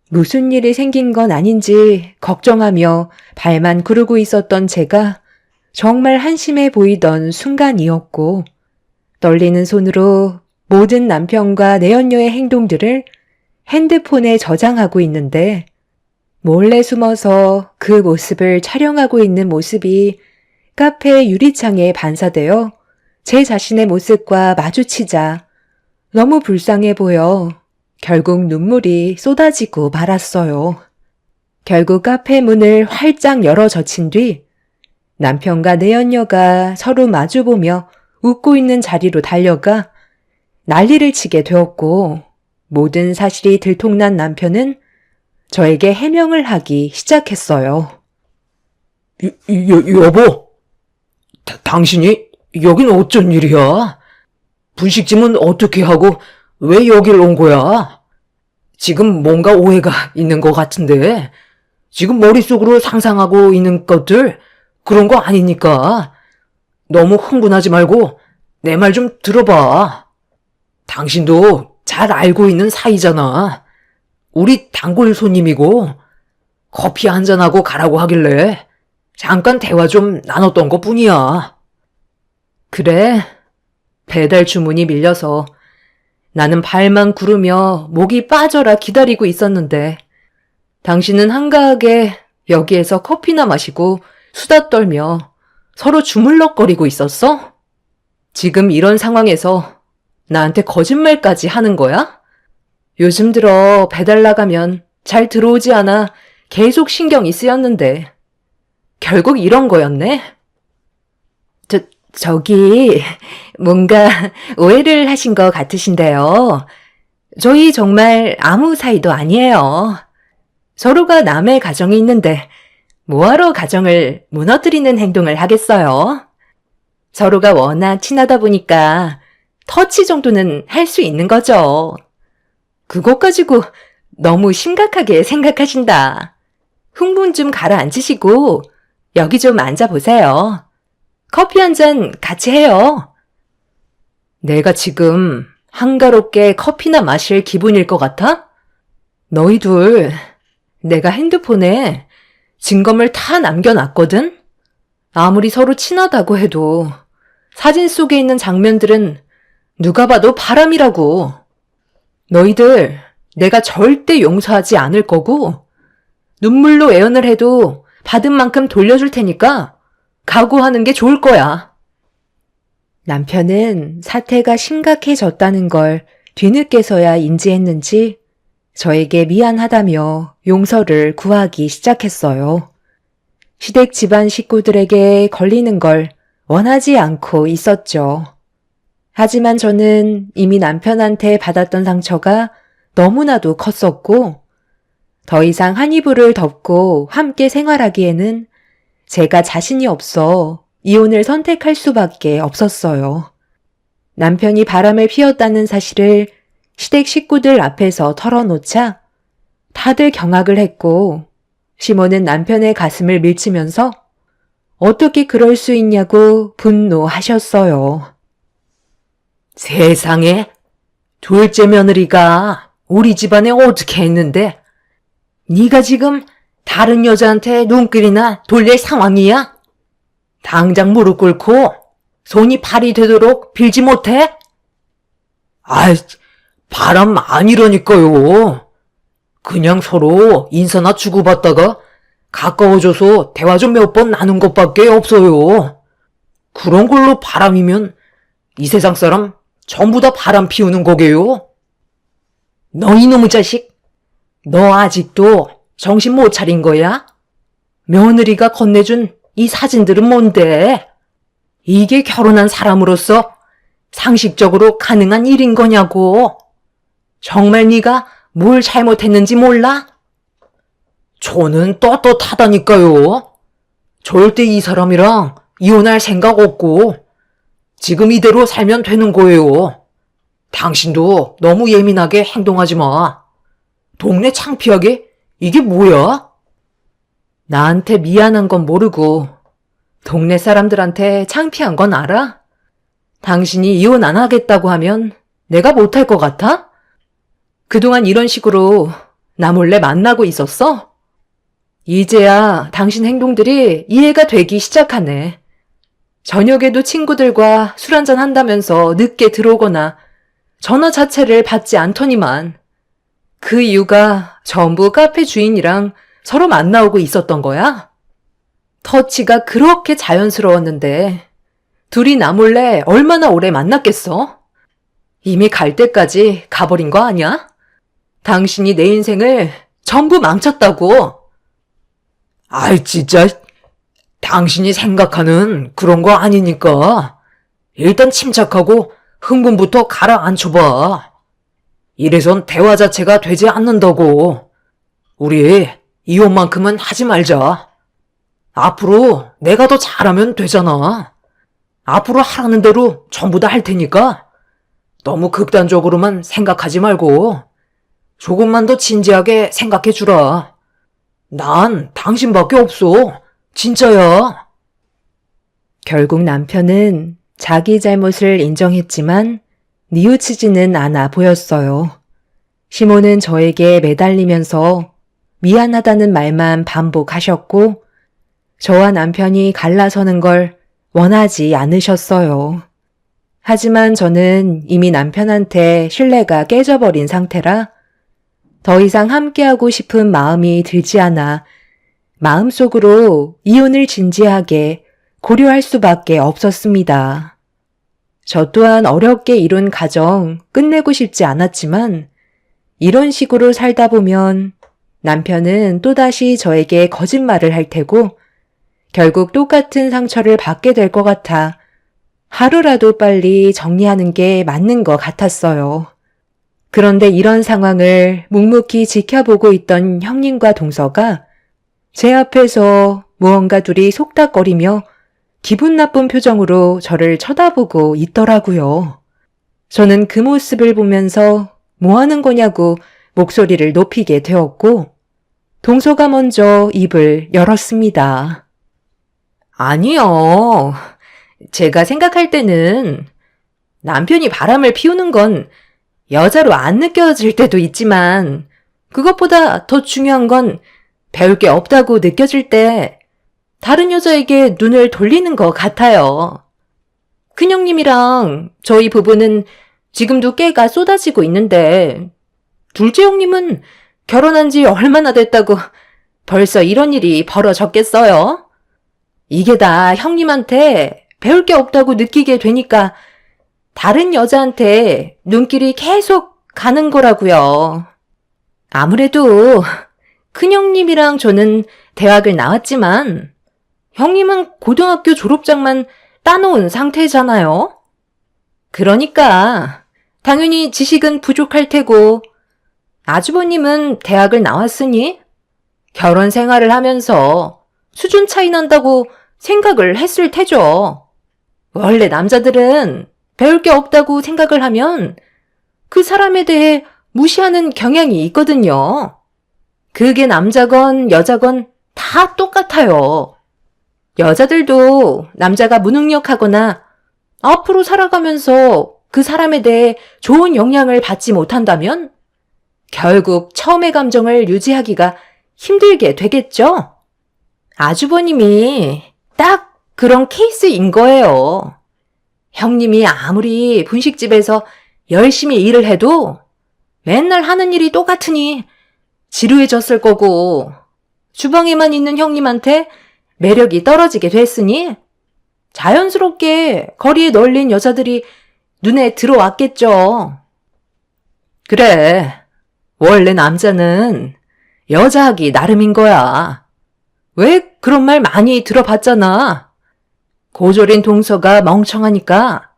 무슨 일이 생긴 건 아닌지 걱정하며 발만 구르고 있었던 제가 정말 한심해 보이던 순간이었고 떨리는 손으로 모든 남편과 내연녀의 행동들을 핸드폰에 저장하고 있는데 몰래 숨어서 그 모습을 촬영하고 있는 모습이 카페 유리창에 반사되어 제 자신의 모습과 마주치자 너무 불쌍해 보여 결국 눈물이 쏟아지고 말았어요. 결국 카페 문을 활짝 열어 젖힌 뒤 남편과 내연녀가 서로 마주보며 웃고 있는 자리로 달려가 난리를 치게 되었고 모든 사실이 들통난 남편은 저에게 해명을 하기 시작했어요. 여보, 당신이 여긴 어쩐 일이야? 분식집은 어떻게 하고 왜 여길 온 거야? 지금 뭔가 오해가 있는 것 같은데 지금 머릿속으로 상상하고 있는 것들 그런 거 아니니까 너무 흥분하지 말고 내 말 좀 들어봐. 당신도 잘 알고 있는 사이잖아. 우리 단골 손님이고 커피 한잔하고 가라고 하길래 잠깐 대화 좀 나눴던 것 뿐이야. 그래, 배달 주문이 밀려서 나는 발만 구르며 목이 빠져라 기다리고 있었는데 당신은 한가하게 여기에서 커피나 마시고 수다 떨며 서로 주물럭거리고 있었어? 지금 이런 상황에서 나한테 거짓말까지 하는 거야? 요즘 들어 배달 나가면 잘 들어오지 않아 계속 신경이 쓰였는데 결국 이런 거였네? 저기 뭔가 오해를 하신 것 같으신데요. 저희 정말 아무 사이도 아니에요. 서로가 남의 가정이 있는데 뭐하러 가정을 무너뜨리는 행동을 하겠어요? 서로가 워낙 친하다 보니까 터치 정도는 할 수 있는 거죠. 그것 가지고 너무 심각하게 생각하신다. 흥분 좀 가라앉히시고 여기 좀 앉아보세요. 커피 한 잔 같이 해요. 내가 지금 한가롭게 커피나 마실 기분일 것 같아? 너희 둘, 내가 핸드폰에 증거물 다 남겨놨거든? 아무리 서로 친하다고 해도 사진 속에 있는 장면들은 누가 봐도 바람이라고. 너희들 내가 절대 용서하지 않을 거고 눈물로 애연을 해도 받은 만큼 돌려줄 테니까 각오하는 게 좋을 거야. 남편은 사태가 심각해졌다는 걸 뒤늦게서야 인지했는지 저에게 미안하다며 용서를 구하기 시작했어요. 시댁 집안 식구들에게 걸리는 걸 원하지 않고 있었죠. 하지만 저는 이미 남편한테 받았던 상처가 너무나도 컸었고 더 이상 한 이불을 덮고 함께 생활하기에는 제가 자신이 없어 이혼을 선택할 수밖에 없었어요. 남편이 바람을 피웠다는 사실을 시댁 식구들 앞에서 털어놓자 다들 경악을 했고 시모는 남편의 가슴을 밀치면서 어떻게 그럴 수 있냐고 분노하셨어요. 세상에, 둘째 며느리가 우리 집안에 어떻게 했는데 네가 지금 다른 여자한테 눈길이나 돌릴 상황이야? 당장 무릎 꿇고 손이 발이 되도록 빌지 못해? 아이, 바람 아니라니까요. 그냥 서로 인사나 주고받다가 가까워져서 대화 좀 몇 번 나눈 것밖에 없어요. 그런 걸로 바람이면 이 세상 사람 전부 다 바람 피우는 거게요. 너 이놈의 자식, 너 아직도 정신 못 차린 거야? 며느리가 건네준 이 사진들은 뭔데? 이게 결혼한 사람으로서 상식적으로 가능한 일인 거냐고. 정말 네가 뭘 잘못했는지 몰라? 저는 떳떳하다니까요. 절대 이 사람이랑 이혼할 생각 없고 지금 이대로 살면 되는 거예요. 당신도 너무 예민하게 행동하지 마. 동네 창피하게 이게 뭐야? 나한테 미안한 건 모르고 동네 사람들한테 창피한 건 알아? 당신이 이혼 안 하겠다고 하면 내가 못할 것 같아? 그동안 이런 식으로 나 몰래 만나고 있었어? 이제야 당신 행동들이 이해가 되기 시작하네. 저녁에도 친구들과 술 한잔 한다면서 늦게 들어오거나 전화 자체를 받지 않더니만 그 이유가 전부 카페 주인이랑 서로 만나오고 있었던 거야? 터치가 그렇게 자연스러웠는데 둘이 나 몰래 얼마나 오래 만났겠어? 이미 갈 때까지 가버린 거 아니야? 당신이 내 인생을 전부 망쳤다고. 아이 진짜 당신이 생각하는 그런 거 아니니까 일단 침착하고 흥분부터 가라앉혀봐. 이래선 대화 자체가 되지 않는다고. 우리 이혼만큼은 하지 말자. 앞으로 내가 더 잘하면 되잖아. 앞으로 하라는 대로 전부 다 할 테니까 너무 극단적으로만 생각하지 말고 조금만 더 진지하게 생각해 주라. 난 당신밖에 없어. 진짜야. 결국 남편은 자기 잘못을 인정했지만 뉘우치지는 않아 보였어요. 시모는 저에게 매달리면서 미안하다는 말만 반복하셨고 저와 남편이 갈라서는 걸 원하지 않으셨어요. 하지만 저는 이미 남편한테 신뢰가 깨져버린 상태라 더 이상 함께하고 싶은 마음이 들지 않아 마음속으로 이혼을 진지하게 고려할 수밖에 없었습니다. 저 또한 어렵게 이룬 가정 끝내고 싶지 않았지만 이런 식으로 살다 보면 남편은 또다시 저에게 거짓말을 할 테고 결국 똑같은 상처를 받게 될 것 같아 하루라도 빨리 정리하는 게 맞는 것 같았어요. 그런데 이런 상황을 묵묵히 지켜보고 있던 형님과 동서가 제 앞에서 무언가 둘이 속닥거리며 기분 나쁜 표정으로 저를 쳐다보고 있더라고요. 저는 그 모습을 보면서 뭐 하는 거냐고 목소리를 높이게 되었고 동서가 먼저 입을 열었습니다. 아니요. 제가 생각할 때는 남편이 바람을 피우는 건 여자로 안 느껴질 때도 있지만 그것보다 더 중요한 건 배울 게 없다고 느껴질 때 다른 여자에게 눈을 돌리는 것 같아요. 큰형님이랑 저희 부부는 지금도 깨가 쏟아지고 있는데 둘째 형님은 결혼한 지 얼마나 됐다고 벌써 이런 일이 벌어졌겠어요? 이게 다 형님한테 배울 게 없다고 느끼게 되니까 다른 여자한테 눈길이 계속 가는 거라고요. 아무래도 큰형님이랑 저는 대학을 나왔지만 형님은 고등학교 졸업장만 따놓은 상태잖아요. 그러니까 당연히 지식은 부족할 테고 아주버님은 대학을 나왔으니 결혼 생활을 하면서 수준 차이 난다고 생각을 했을 테죠. 원래 남자들은 배울 게 없다고 생각을 하면 그 사람에 대해 무시하는 경향이 있거든요. 그게 남자건 여자건 다 똑같아요. 여자들도 남자가 무능력하거나 앞으로 살아가면서 그 사람에 대해 좋은 영향을 받지 못한다면 결국 처음의 감정을 유지하기가 힘들게 되겠죠? 아주버님이 딱 그런 케이스인 거예요. 형님이 아무리 분식집에서 열심히 일을 해도 맨날 하는 일이 똑같으니 지루해졌을 거고 주방에만 있는 형님한테 매력이 떨어지게 됐으니 자연스럽게 거리에 널린 여자들이 눈에 들어왔겠죠. 그래, 원래 남자는 여자하기 나름인 거야. 왜 그런 말 많이 들어봤잖아. 고졸인 동서가 멍청하니까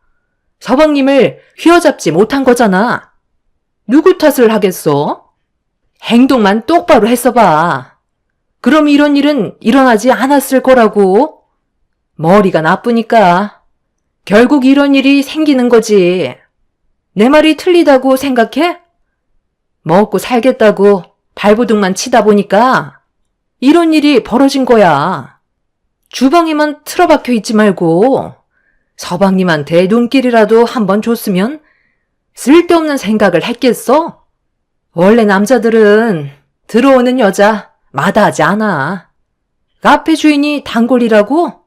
서방님을 휘어잡지 못한 거잖아. 누구 탓을 하겠어? 행동만 똑바로 했어봐. 그럼 이런 일은 일어나지 않았을 거라고. 머리가 나쁘니까 결국 이런 일이 생기는 거지. 내 말이 틀리다고 생각해? 먹고 살겠다고 발버둥만 치다 보니까 이런 일이 벌어진 거야. 주방에만 틀어박혀 있지 말고 서방님한테 눈길이라도 한번 줬으면 쓸데없는 생각을 했겠어? 원래 남자들은 들어오는 여자 마다하지 않아. 카페 주인이 단골이라고?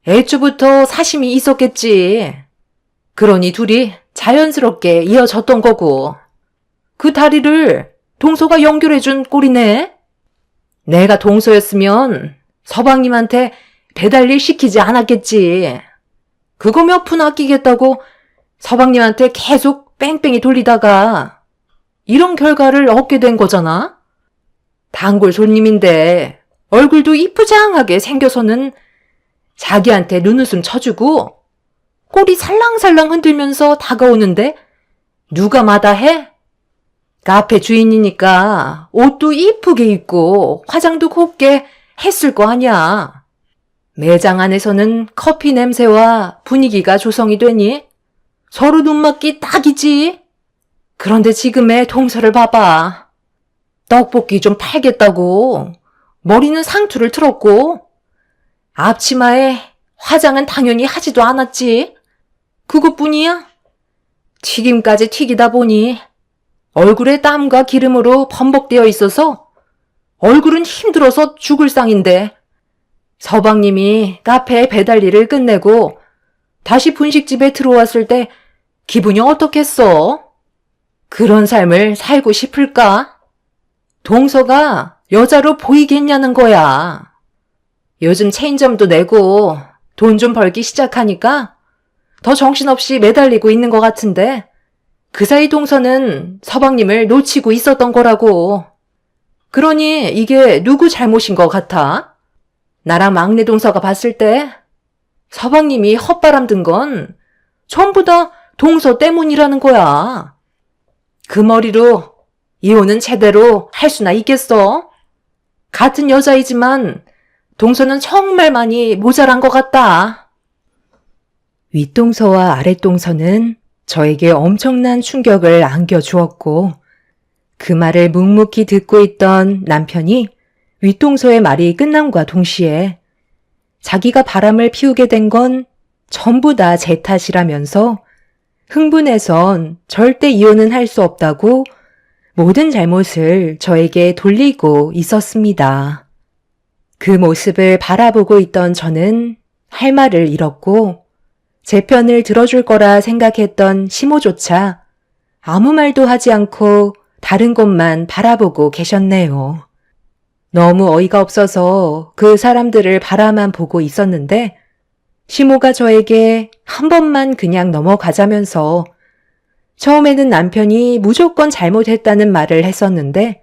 애초부터 사심이 있었겠지. 그러니 둘이 자연스럽게 이어졌던 거고. 그 다리를 동서가 연결해준 꼴이네. 내가 동서였으면 서방님한테 배달일 시키지 않았겠지. 그거 몇 푼 아끼겠다고 서방님한테 계속 뺑뺑이 돌리다가 이런 결과를 얻게 된 거잖아. 단골 손님인데 얼굴도 이쁘장하게 생겨서는 자기한테 눈웃음 쳐주고 꼬리 살랑살랑 흔들면서 다가오는데 누가 마다해? 카페 주인이니까 옷도 이쁘게 입고 화장도 곱게 했을 거 아니야. 매장 안에서는 커피 냄새와 분위기가 조성이 되니 서로 눈맞기 딱이지. 그런데 지금의 동서를 봐봐. 떡볶이 좀 팔겠다고 머리는 상투를 틀었고 앞치마에 화장은 당연히 하지도 않았지. 그것뿐이야. 튀김까지 튀기다 보니 얼굴에 땀과 기름으로 범벅되어 있어서 얼굴은 힘들어서 죽을 상인데 서방님이 카페 배달 일을 끝내고 다시 분식집에 들어왔을 때 기분이 어떻겠어? 그런 삶을 살고 싶을까? 동서가 여자로 보이겠냐는 거야. 요즘 체인점도 내고 돈 좀 벌기 시작하니까 더 정신없이 매달리고 있는 것 같은데 그 사이 동서는 서방님을 놓치고 있었던 거라고. 그러니 이게 누구 잘못인 것 같아? 나랑 막내 동서가 봤을 때 서방님이 헛바람 든 건 전부 다 동서 때문이라는 거야. 그 머리로 이혼은 제대로 할 수나 있겠어? 같은 여자이지만 동서는 정말 많이 모자란 것 같다. 윗동서와 아랫동서는 저에게 엄청난 충격을 안겨주었고 그 말을 묵묵히 듣고 있던 남편이 윗동서의 말이 끝남과 동시에 자기가 바람을 피우게 된 건 전부 다 제 탓이라면서 흥분해선 절대 이혼은 할 수 없다고 모든 잘못을 저에게 돌리고 있었습니다. 그 모습을 바라보고 있던 저는 할 말을 잃었고 제 편을 들어줄 거라 생각했던 시모조차 아무 말도 하지 않고 다른 곳만 바라보고 계셨네요. 너무 어이가 없어서 그 사람들을 바라만 보고 있었는데 시모가 저에게 한 번만 그냥 넘어가자면서 처음에는 남편이 무조건 잘못했다는 말을 했었는데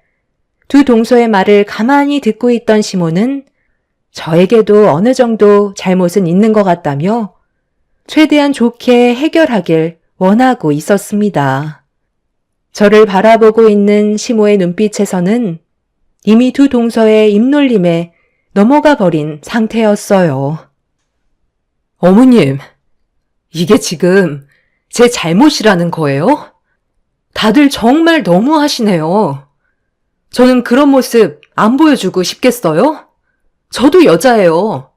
두 동서의 말을 가만히 듣고 있던 시모는 저에게도 어느 정도 잘못은 있는 것 같다며 최대한 좋게 해결하길 원하고 있었습니다. 저를 바라보고 있는 시모의 눈빛에서는 이미 두 동서의 입놀림에 넘어가 버린 상태였어요. 어머님, 이게 지금 제 잘못이라는 거예요? 다들 정말 너무하시네요. 저는 그런 모습 안 보여주고 싶겠어요? 저도 여자예요.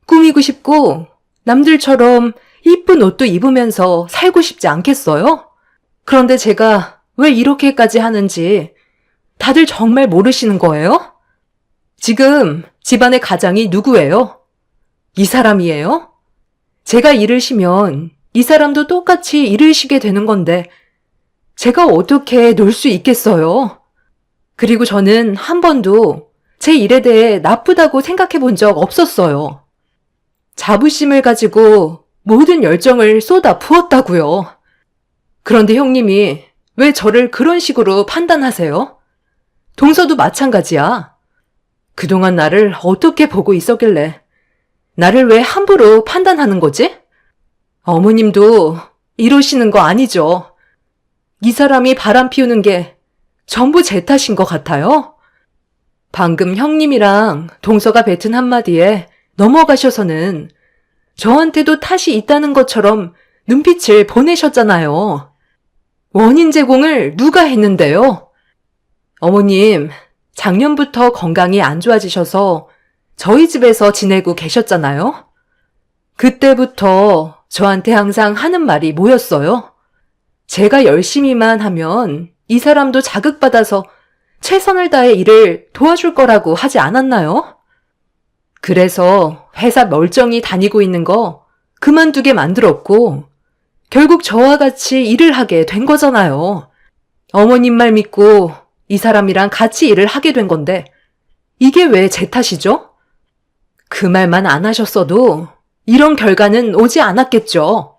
꾸미고 싶고 남들처럼 이쁜 옷도 입으면서 살고 싶지 않겠어요? 그런데 제가 왜 이렇게까지 하는지 다들 정말 모르시는 거예요? 지금 집안의 가장이 누구예요? 이 사람이에요? 제가 일을 쉬면 이 사람도 똑같이 일을 쉬게 되는 건데 제가 어떻게 놀 수 있겠어요? 그리고 저는 한 번도 제 일에 대해 나쁘다고 생각해 본 적 없었어요. 자부심을 가지고 모든 열정을 쏟아 부었다고요. 그런데 형님이 왜 저를 그런 식으로 판단하세요? 동서도 마찬가지야. 그동안 나를 어떻게 보고 있었길래 나를 왜 함부로 판단하는 거지? 어머님도 이러시는 거 아니죠? 이 사람이 바람 피우는 게 전부 제 탓인 것 같아요? 방금 형님이랑 동서가 뱉은 한마디에 넘어가셔서는 저한테도 탓이 있다는 것처럼 눈빛을 보내셨잖아요. 원인 제공을 누가 했는데요? 어머님, 작년부터 건강이 안 좋아지셔서 저희 집에서 지내고 계셨잖아요? 그때부터 저한테 항상 하는 말이 뭐였어요? 제가 열심히만 하면 이 사람도 자극받아서 최선을 다해 일을 도와줄 거라고 하지 않았나요? 그래서 회사 멀쩡히 다니고 있는 거 그만두게 만들었고 결국 저와 같이 일을 하게 된 거잖아요. 어머님 말 믿고 이 사람이랑 같이 일을 하게 된 건데 이게 왜 제 탓이죠? 그 말만 안 하셨어도 이런 결과는 오지 않았겠죠.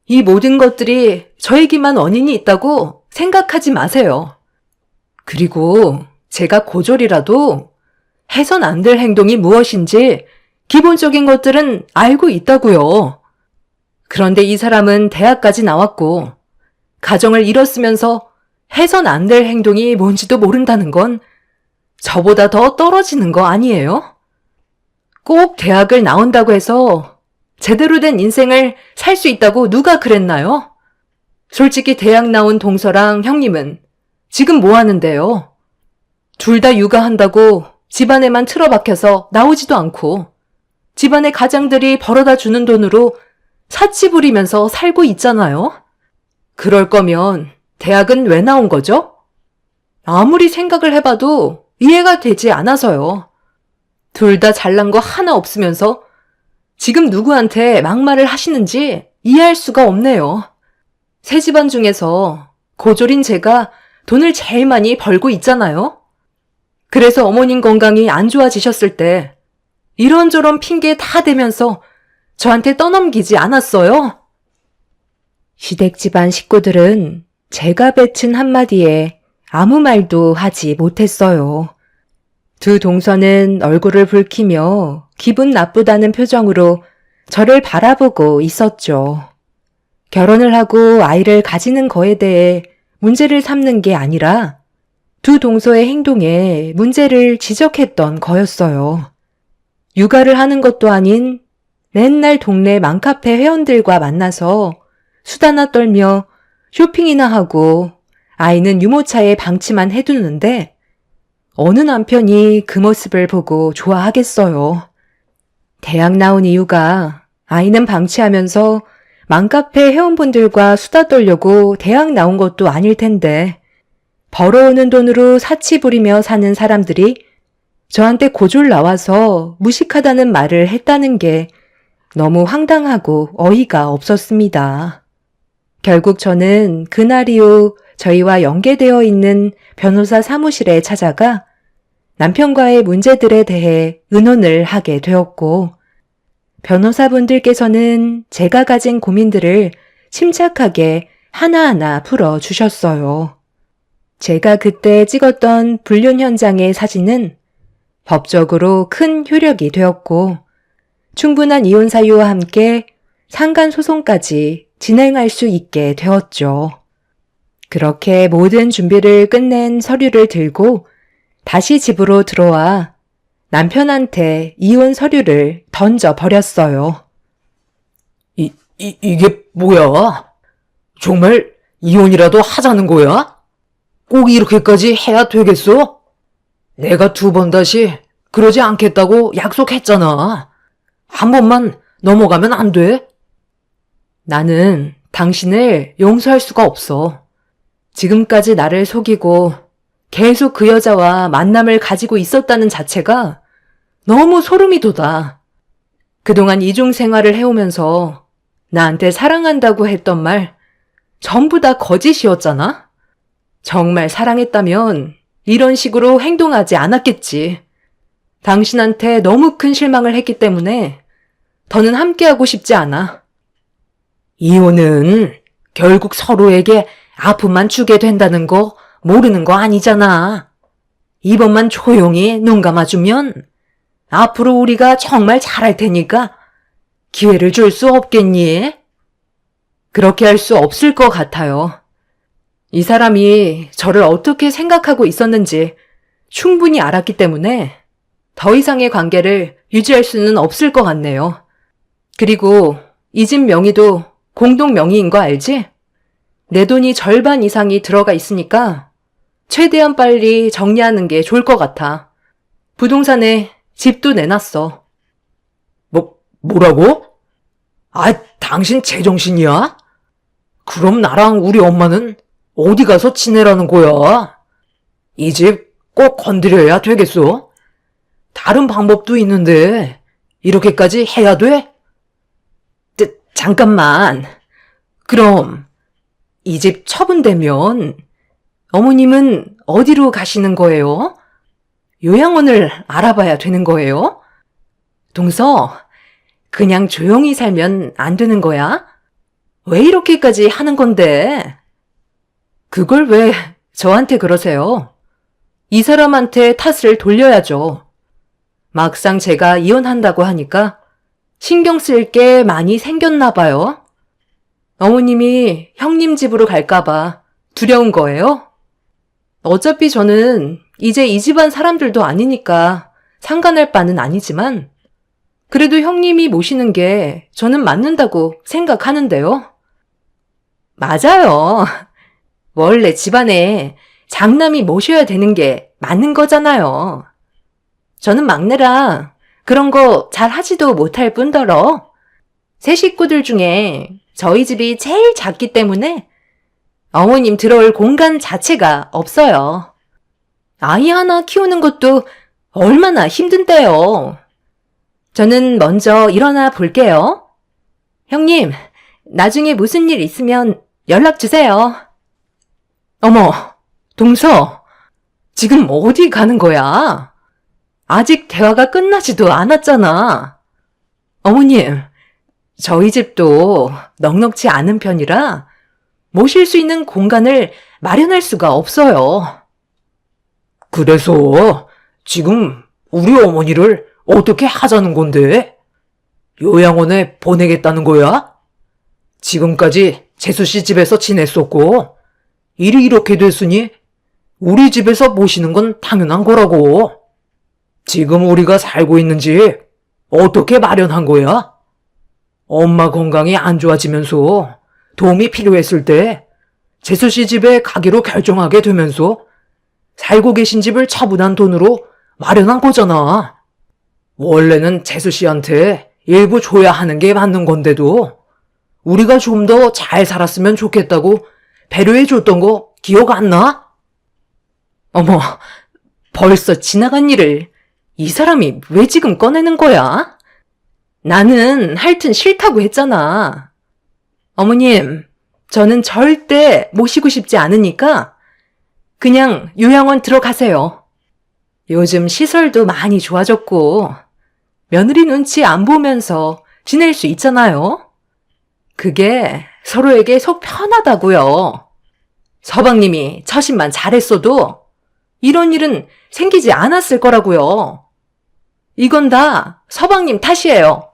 이 모든 것들이 저에게만 원인이 있다고 생각하지 마세요. 그리고 제가 고졸이라도 해선 안 될 행동이 무엇인지 기본적인 것들은 알고 있다고요. 그런데 이 사람은 대학까지 나왔고 가정을 이뤘으면서 해선 안 될 행동이 뭔지도 모른다는 건 저보다 더 떨어지는 거 아니에요? 꼭 대학을 나온다고 해서 제대로 된 인생을 살 수 있다고 누가 그랬나요? 솔직히 대학 나온 동서랑 형님은 지금 뭐 하는데요? 둘 다 육아한다고 집안에만 틀어박혀서 나오지도 않고 집안의 가장들이 벌어다 주는 돈으로 사치 부리면서 살고 있잖아요? 그럴 거면 대학은 왜 나온 거죠? 아무리 생각을 해봐도 이해가 되지 않아서요. 둘 다 잘난 거 하나 없으면서 지금 누구한테 막말을 하시는지 이해할 수가 없네요. 세 집안 중에서 고졸인 제가 돈을 제일 많이 벌고 있잖아요. 그래서 어머님 건강이 안 좋아지셨을 때 이런저런 핑계 다 대면서 저한테 떠넘기지 않았어요. 시댁 집안 식구들은 제가 뱉은 한마디에 아무 말도 하지 못했어요. 두 동서는 얼굴을 붉히며 기분 나쁘다는 표정으로 저를 바라보고 있었죠. 결혼을 하고 아이를 가지는 거에 대해 문제를 삼는 게 아니라 두 동서의 행동에 문제를 지적했던 거였어요. 육아를 하는 것도 아닌 맨날 동네 맘카페 회원들과 만나서 수다나 떨며 쇼핑이나 하고 아이는 유모차에 방치만 해두는데 어느 남편이 그 모습을 보고 좋아하겠어요. 대학 나온 이유가 아이는 방치하면서 맘카페 회원분들과 수다 떨려고 대학 나온 것도 아닐 텐데 벌어오는 돈으로 사치 부리며 사는 사람들이 저한테 고졸 나와서 무식하다는 말을 했다는 게 너무 황당하고 어이가 없었습니다. 결국 저는 그날 이후 저희와 연계되어 있는 변호사 사무실에 찾아가 남편과의 문제들에 대해 의논을 하게 되었고, 변호사분들께서는 제가 가진 고민들을 침착하게 하나하나 풀어주셨어요. 제가 그때 찍었던 불륜 현장의 사진은 법적으로 큰 효력이 되었고, 충분한 이혼 사유와 함께 상간 소송까지 진행할 수 있게 되었죠. 그렇게 모든 준비를 끝낸 서류를 들고 다시 집으로 들어와 남편한테 이혼 서류를 던져버렸어요. 이게 뭐야? 정말 이혼이라도 하자는 거야? 꼭 이렇게까지 해야 되겠어? 내가 두 번 다시 그러지 않겠다고 약속했잖아. 한 번만 넘어가면 안 돼? 나는 당신을 용서할 수가 없어. 지금까지 나를 속이고 계속 그 여자와 만남을 가지고 있었다는 자체가 너무 소름이 돋아. 그동안 이중 생활을 해오면서 나한테 사랑한다고 했던 말 전부 다 거짓이었잖아? 정말 사랑했다면 이런 식으로 행동하지 않았겠지. 당신한테 너무 큰 실망을 했기 때문에 더는 함께하고 싶지 않아. 이혼은 결국 서로에게 아픔만 주게 된다는 거 모르는 거 아니잖아. 이번만 조용히 눈 감아주면 앞으로 우리가 정말 잘할 테니까 기회를 줄 수 없겠니? 그렇게 할 수 없을 것 같아요. 이 사람이 저를 어떻게 생각하고 있었는지 충분히 알았기 때문에 더 이상의 관계를 유지할 수는 없을 것 같네요. 그리고 이 집 명의도 공동 명의인 거 알지? 내 돈이 절반 이상이 들어가 있으니까 최대한 빨리 정리하는 게 좋을 것 같아. 부동산에 집도 내놨어. 뭐라고? 아, 당신 제정신이야? 그럼 나랑 우리 엄마는 어디 가서 지내라는 거야? 이 집 꼭 건드려야 되겠어? 다른 방법도 있는데 이렇게까지 해야 돼? 잠깐만. 그럼 이 집 처분되면 어머님은 어디로 가시는 거예요? 요양원을 알아봐야 되는 거예요? 동서, 그냥 조용히 살면 안 되는 거야? 왜 이렇게까지 하는 건데? 그걸 왜 저한테 그러세요? 이 사람한테 탓을 돌려야죠. 막상 제가 이혼한다고 하니까 신경 쓸 게 많이 생겼나 봐요. 어머님이 형님 집으로 갈까봐 두려운 거예요? 어차피 저는 이제 이 집안 사람들도 아니니까 상관할 바는 아니지만 그래도 형님이 모시는 게 저는 맞는다고 생각하는데요. 맞아요. 원래 집안에 장남이 모셔야 되는 게 맞는 거잖아요. 저는 막내라 그런 거 잘 하지도 못할 뿐더러 세 식구들 중에 저희 집이 제일 작기 때문에 어머님 들어올 공간 자체가 없어요. 아이 하나 키우는 것도 얼마나 힘든데요. 저는 먼저 일어나 볼게요. 형님, 나중에 무슨 일 있으면 연락 주세요. 어머, 동서, 지금 어디 가는 거야? 아직 대화가 끝나지도 않았잖아. 어머님, 저희 집도 넉넉지 않은 편이라 모실 수 있는 공간을 마련할 수가 없어요. 그래서 지금 우리 어머니를 어떻게 하자는 건데? 요양원에 보내겠다는 거야? 지금까지 재수 씨 집에서 지냈었고, 일이 이렇게 됐으니 우리 집에서 모시는 건 당연한 거라고. 지금 우리가 살고 있는 집 어떻게 마련한 거야? 엄마 건강이 안 좋아지면서 도움이 필요했을 때 재수 씨 집에 가기로 결정하게 되면서 살고 계신 집을 처분한 돈으로 마련한 거잖아. 원래는 재수 씨한테 일부 줘야 하는 게 맞는 건데도 우리가 좀 더 잘 살았으면 좋겠다고 배려해 줬던 거 기억 안 나? 어머, 벌써 지나간 일을 이 사람이 왜 지금 꺼내는 거야? 나는 하여튼 싫다고 했잖아. 어머님, 저는 절대 모시고 싶지 않으니까 그냥 요양원 들어가세요. 요즘 시설도 많이 좋아졌고 며느리 눈치 안 보면서 지낼 수 있잖아요. 그게 서로에게 속 편하다고요. 서방님이 처신만 잘했어도 이런 일은 생기지 않았을 거라고요. 이건 다 서방님 탓이에요.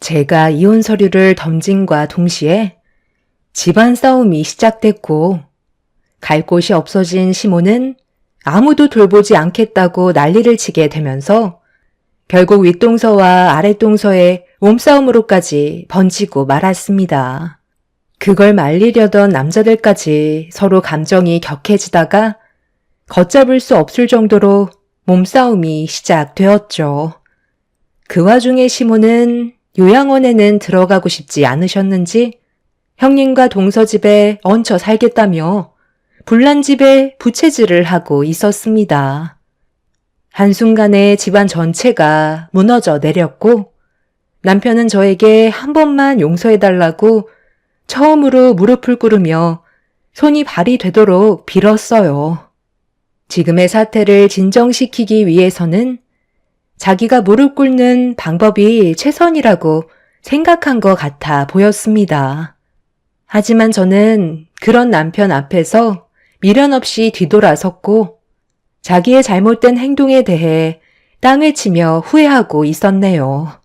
제가 이혼 서류를 던짐과 동시에 집안 싸움이 시작됐고 갈 곳이 없어진 시모는 아무도 돌보지 않겠다고 난리를 치게 되면서 결국 윗동서와 아랫동서의 몸싸움으로까지 번지고 말았습니다. 그걸 말리려던 남자들까지 서로 감정이 격해지다가 걷잡을 수 없을 정도로 몸싸움이 시작되었죠. 그 와중에 시모는 요양원에는 들어가고 싶지 않으셨는지 형님과 동서 집에 얹혀 살겠다며 불난 집에 부채질을 하고 있었습니다. 한순간에 집안 전체가 무너져 내렸고 남편은 저에게 한 번만 용서해달라고 처음으로 무릎을 꿇으며 손이 발이 되도록 빌었어요. 지금의 사태를 진정시키기 위해서는 자기가 무릎 꿇는 방법이 최선이라고 생각한 것 같아 보였습니다. 하지만 저는 그런 남편 앞에서 미련 없이 뒤돌아섰고 자기의 잘못된 행동에 대해 땅을 치며 후회하고 있었네요.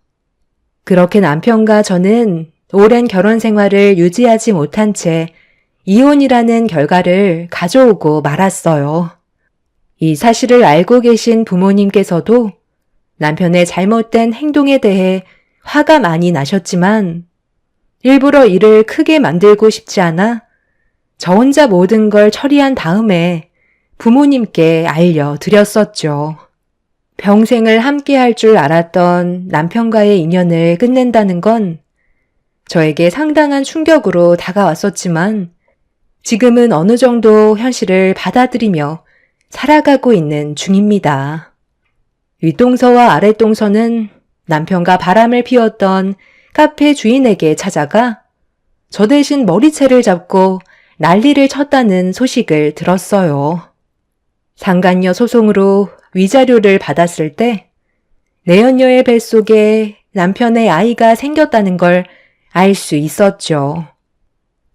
그렇게 남편과 저는 오랜 결혼 생활을 유지하지 못한 채 이혼이라는 결과를 가져오고 말았어요. 이 사실을 알고 계신 부모님께서도 남편의 잘못된 행동에 대해 화가 많이 나셨지만 일부러 일을 크게 만들고 싶지 않아 저 혼자 모든 걸 처리한 다음에 부모님께 알려드렸었죠. 평생을 함께 할 줄 알았던 남편과의 인연을 끝낸다는 건 저에게 상당한 충격으로 다가왔었지만 지금은 어느 정도 현실을 받아들이며 살아가고 있는 중입니다. 윗동서와 아랫동서는 남편과 바람을 피웠던 카페 주인에게 찾아가 저 대신 머리채를 잡고 난리를 쳤다는 소식을 들었어요. 상간녀 소송으로 위자료를 받았을 때 내연녀의 뱃속에 남편의 아이가 생겼다는 걸 알 수 있었죠.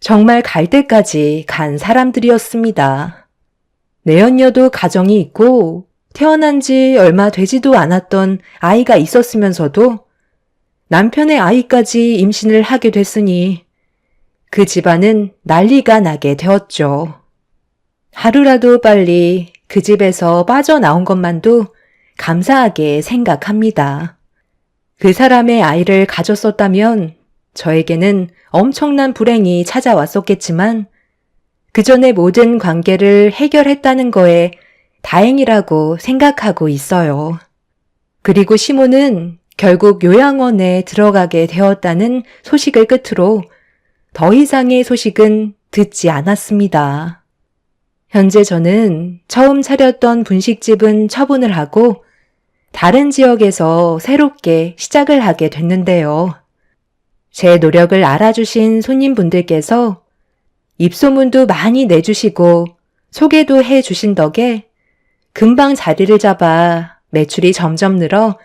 정말 갈 때까지 간 사람들이었습니다. 내연녀도 가정이 있고 태어난 지 얼마 되지도 않았던 아이가 있었으면서도 남편의 아이까지 임신을 하게 됐으니 그 집안은 난리가 나게 되었죠. 하루라도 빨리 그 집에서 빠져나온 것만도 감사하게 생각합니다. 그 사람의 아이를 가졌었다면 저에게는 엄청난 불행이 찾아왔었겠지만 그 전에 모든 관계를 해결했다는 거에 다행이라고 생각하고 있어요. 그리고 시모는 결국 요양원에 들어가게 되었다는 소식을 끝으로 더 이상의 소식은 듣지 않았습니다. 현재 저는 처음 차렸던 분식집은 처분을 하고 다른 지역에서 새롭게 시작을 하게 됐는데요. 제 노력을 알아주신 손님분들께서 입소문도 많이 내주시고 소개도 해주신 덕에 금방 자리를 잡아 매출이 점점 늘어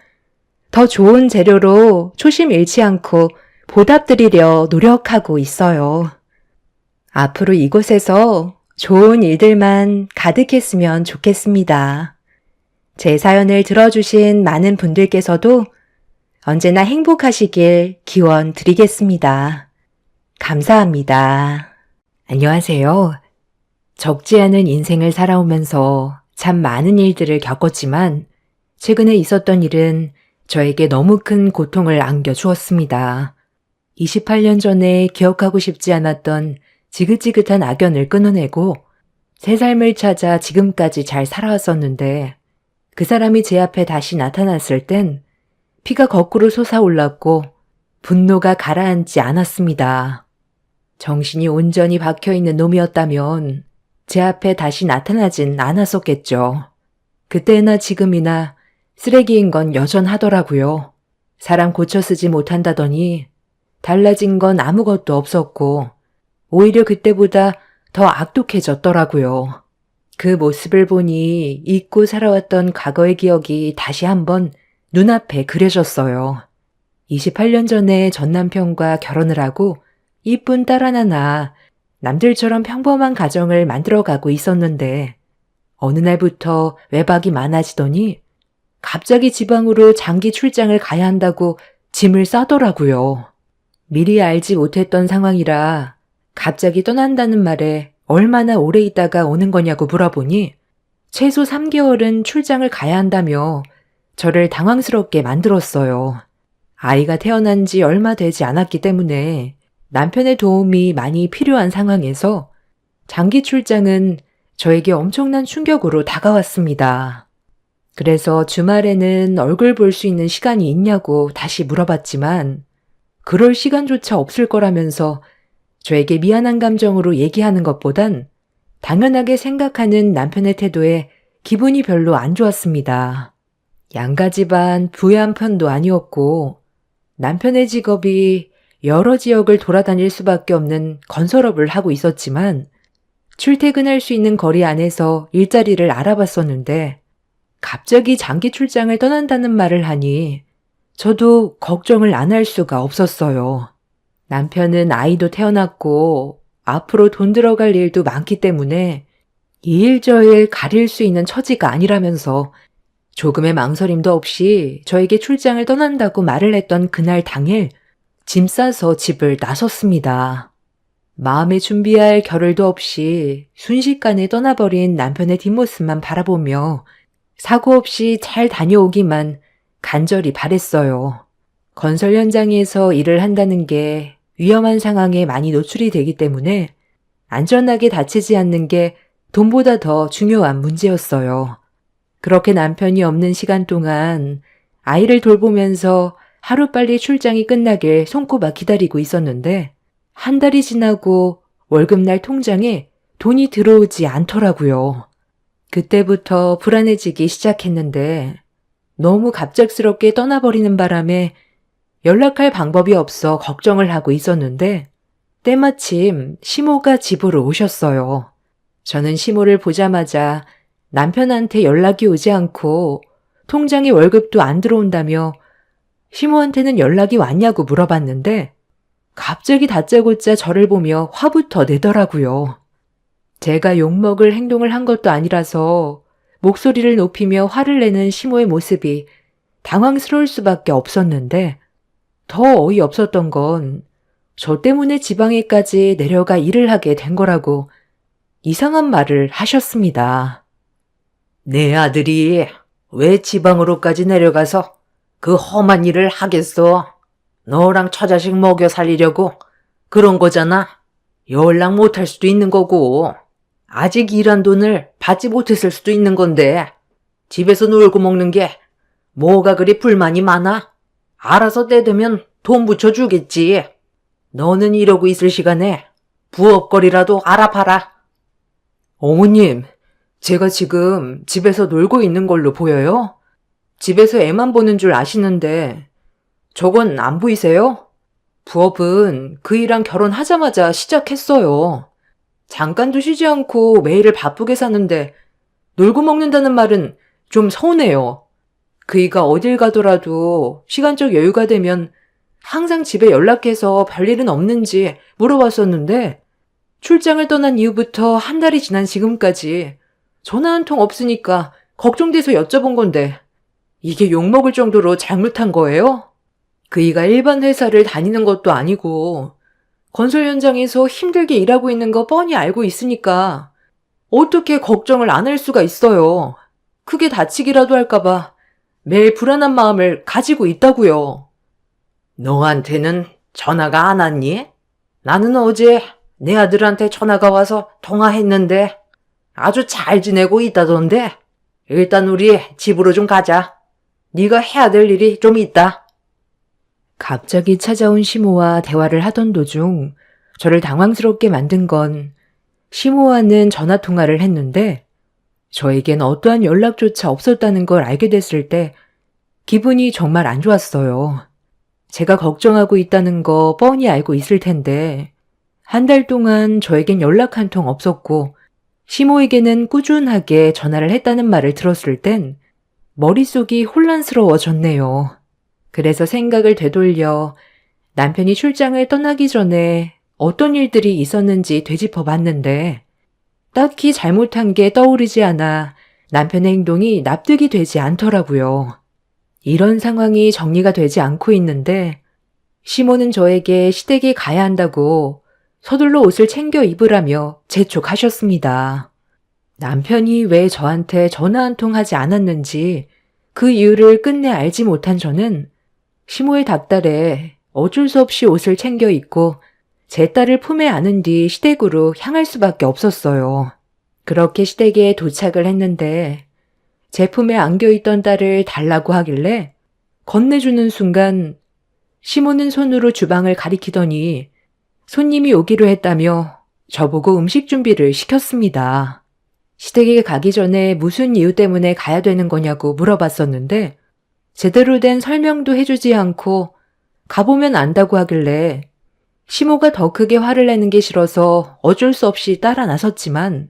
더 좋은 재료로 초심 잃지 않고 보답드리려 노력하고 있어요. 앞으로 이곳에서 좋은 일들만 가득했으면 좋겠습니다. 제 사연을 들어주신 많은 분들께서도 언제나 행복하시길 기원 드리겠습니다. 감사합니다. 안녕하세요. 적지 않은 인생을 살아오면서 참 많은 일들을 겪었지만 최근에 있었던 일은 저에게 너무 큰 고통을 안겨주었습니다. 28년 전에 기억하고 싶지 않았던 지긋지긋한 악연을 끊어내고 새 삶을 찾아 지금까지 잘 살아왔었는데 그 사람이 제 앞에 다시 나타났을 땐 피가 거꾸로 솟아올랐고 분노가 가라앉지 않았습니다. 정신이 온전히 박혀있는 놈이었다면 제 앞에 다시 나타나진 않았었겠죠. 그때나 지금이나 쓰레기인 건 여전하더라고요. 사람 고쳐 쓰지 못한다더니 달라진 건 아무것도 없었고 오히려 그때보다 더 악독해졌더라고요. 그 모습을 보니 잊고 살아왔던 과거의 기억이 다시 한번 눈앞에 그려졌어요. 28년 전에 전 남편과 결혼을 하고 이쁜 딸 하나 낳아 남들처럼 평범한 가정을 만들어가고 있었는데 어느 날부터 외박이 많아지더니 갑자기 지방으로 장기 출장을 가야 한다고 짐을 싸더라고요. 미리 알지 못했던 상황이라 갑자기 떠난다는 말에 얼마나 오래 있다가 오는 거냐고 물어보니 최소 3개월은 출장을 가야 한다며 저를 당황스럽게 만들었어요. 아이가 태어난 지 얼마 되지 않았기 때문에 남편의 도움이 많이 필요한 상황에서 장기 출장은 저에게 엄청난 충격으로 다가왔습니다. 그래서 주말에는 얼굴 볼 수 있는 시간이 있냐고 다시 물어봤지만 그럴 시간조차 없을 거라면서 저에게 미안한 감정으로 얘기하는 것보단 당연하게 생각하는 남편의 태도에 기분이 별로 안 좋았습니다. 양가 집안 부유한 편도 아니었고 남편의 직업이 여러 지역을 돌아다닐 수밖에 없는 건설업을 하고 있었지만 출퇴근할 수 있는 거리 안에서 일자리를 알아봤었는데 갑자기 장기 출장을 떠난다는 말을 하니 저도 걱정을 안 할 수가 없었어요. 남편은 아이도 태어났고 앞으로 돈 들어갈 일도 많기 때문에 이 일 저 일 가릴 수 있는 처지가 아니라면서 조금의 망설임도 없이 저에게 출장을 떠난다고 말을 했던 그날 당일 짐 싸서 집을 나섰습니다. 마음에 준비할 겨를도 없이 순식간에 떠나버린 남편의 뒷모습만 바라보며 사고 없이 잘 다녀오기만 간절히 바랬어요. 건설 현장에서 일을 한다는 게 위험한 상황에 많이 노출이 되기 때문에 안전하게 다치지 않는 게 돈보다 더 중요한 문제였어요. 그렇게 남편이 없는 시간 동안 아이를 돌보면서 하루빨리 출장이 끝나길 손꼽아 기다리고 있었는데 한 달이 지나고 월급날 통장에 돈이 들어오지 않더라고요. 그때부터 불안해지기 시작했는데 너무 갑작스럽게 떠나버리는 바람에 연락할 방법이 없어 걱정을 하고 있었는데 때마침 시모가 집으로 오셨어요. 저는 시모를 보자마자 남편한테 연락이 오지 않고 통장에 월급도 안 들어온다며 시모한테는 연락이 왔냐고 물어봤는데 갑자기 다짜고짜 저를 보며 화부터 내더라고요. 제가 욕먹을 행동을 한 것도 아니라서 목소리를 높이며 화를 내는 시모의 모습이 당황스러울 수밖에 없었는데 더 어이없었던 건 저 때문에 지방에까지 내려가 일을 하게 된 거라고 이상한 말을 하셨습니다. 내 아들이 왜 지방으로까지 내려가서 그 험한 일을 하겠어? 너랑 처자식 먹여 살리려고 그런 거잖아. 연락 못할 수도 있는 거고, 아직 일한 돈을 받지 못했을 수도 있는 건데, 집에서 놀고 먹는 게 뭐가 그리 불만이 많아? 알아서 때 되면 돈 붙여주겠지. 너는 이러고 있을 시간에 부업거리라도 알아봐라. 어머님, 제가 지금 집에서 놀고 있는 걸로 보여요? 집에서 애만 보는 줄 아시는데 저건 안 보이세요? 부업은 그 일랑 결혼하자마자 시작했어요. 잠깐도 쉬지 않고 매일을 바쁘게 사는데 놀고 먹는다는 말은 좀 서운해요. 그이가 어딜 가더라도 시간적 여유가 되면 항상 집에 연락해서 별일은 없는지 물어봤었는데 출장을 떠난 이후부터 한 달이 지난 지금까지 전화 한 통 없으니까 걱정돼서 여쭤본 건데 이게 욕먹을 정도로 잘못한 거예요? 그이가 일반 회사를 다니는 것도 아니고 건설 현장에서 힘들게 일하고 있는 거 뻔히 알고 있으니까 어떻게 걱정을 안 할 수가 있어요. 크게 다치기라도 할까봐 매일 불안한 마음을 가지고 있다고요. 너한테는 전화가 안 왔니? 나는 어제 내 아들한테 전화가 와서 통화했는데 아주 잘 지내고 있다던데. 일단 우리 집으로 좀 가자. 네가 해야 될 일이 좀 있다. 갑자기 찾아온 시모와 대화를 하던 도중 저를 당황스럽게 만든 건 시모와는 전화 통화를 했는데 저에겐 어떠한 연락조차 없었다는 걸 알게 됐을 때 기분이 정말 안 좋았어요. 제가 걱정하고 있다는 거 뻔히 알고 있을 텐데 한 달 동안 저에겐 연락 한 통 없었고 시모에게는 꾸준하게 전화를 했다는 말을 들었을 땐 머릿속이 혼란스러워졌네요. 그래서 생각을 되돌려 남편이 출장을 떠나기 전에 어떤 일들이 있었는지 되짚어 봤는데 딱히 잘못한 게 떠오르지 않아 남편의 행동이 납득이 되지 않더라고요. 이런 상황이 정리가 되지 않고 있는데 시모는 저에게 시댁에 가야 한다고 서둘러 옷을 챙겨 입으라며 재촉하셨습니다. 남편이 왜 저한테 전화 한 통 하지 않았는지 그 이유를 끝내 알지 못한 저는 시모의 닥달에 어쩔 수 없이 옷을 챙겨 입고 제 딸을 품에 안은 뒤 시댁으로 향할 수밖에 없었어요. 그렇게 시댁에 도착을 했는데 제 품에 안겨있던 딸을 달라고 하길래 건네주는 순간 시모는 손으로 주방을 가리키더니 손님이 오기로 했다며 저보고 음식 준비를 시켰습니다. 시댁에 가기 전에 무슨 이유 때문에 가야 되는 거냐고 물어봤었는데 제대로 된 설명도 해주지 않고 가보면 안다고 하길래 시모가 더 크게 화를 내는 게 싫어서 어쩔 수 없이 따라 나섰지만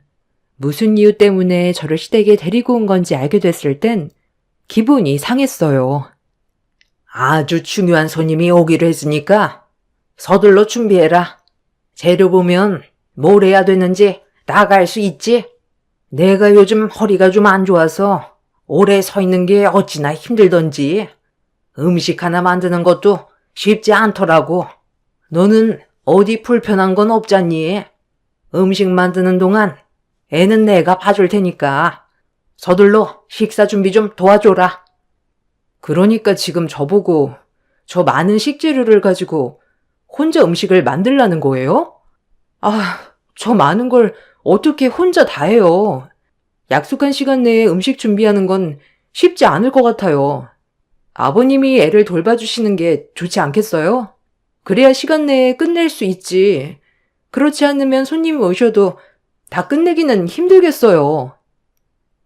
무슨 이유 때문에 저를 시댁에 데리고 온 건지 알게 됐을 땐 기분이 상했어요. 아주 중요한 손님이 오기로 했으니까 서둘러 준비해라. 재료 보면 뭘 해야 되는지 나갈 수 있지? 내가 요즘 허리가 좀 안 좋아서 오래 서 있는 게 어찌나 힘들던지 음식 하나 만드는 것도 쉽지 않더라고. 너는 어디 불편한 건 없잖니? 음식 만드는 동안 애는 내가 봐줄 테니까 서둘러 식사 준비 좀 도와줘라. 그러니까 지금 저보고 저 많은 식재료를 가지고 혼자 음식을 만들라는 거예요? 저 많은 걸 어떻게 혼자 다 해요. 약속한 시간 내에 음식 준비하는 건 쉽지 않을 것 같아요. 아버님이 애를 돌봐주시는 게 좋지 않겠어요? 그래야 시간 내에 끝낼 수 있지. 그렇지 않으면 손님이 오셔도 다 끝내기는 힘들겠어요.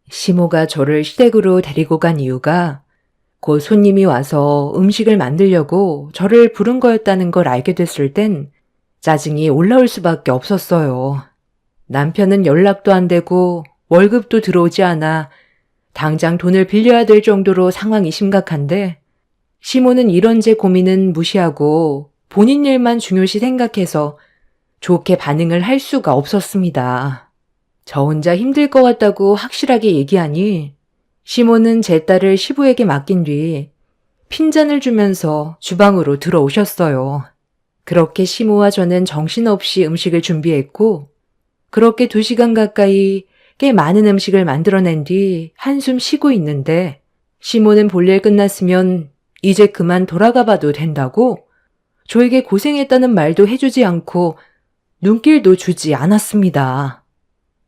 시모가 저를 시댁으로 데리고 간 이유가 곧 손님이 와서 음식을 만들려고 저를 부른 거였다는 걸 알게 됐을 땐 짜증이 올라올 수밖에 없었어요. 남편은 연락도 안 되고 월급도 들어오지 않아 당장 돈을 빌려야 될 정도로 상황이 심각한데 시모는 이런 제 고민은 무시하고 본인 일만 중요시 생각해서 좋게 반응을 할 수가 없었습니다. 저 혼자 힘들 것 같다고 확실하게 얘기하니 시모는 제 딸을 시부에게 맡긴 뒤 핀잔을 주면서 주방으로 들어오셨어요. 그렇게 시모와 저는 정신없이 음식을 준비했고 그렇게 2시간 가까이 꽤 많은 음식을 만들어낸 뒤 한숨 쉬고 있는데 시모는 볼일 끝났으면 이제 그만 돌아가 봐도 된다고 저에게 고생했다는 말도 해주지 않고 눈길도 주지 않았습니다.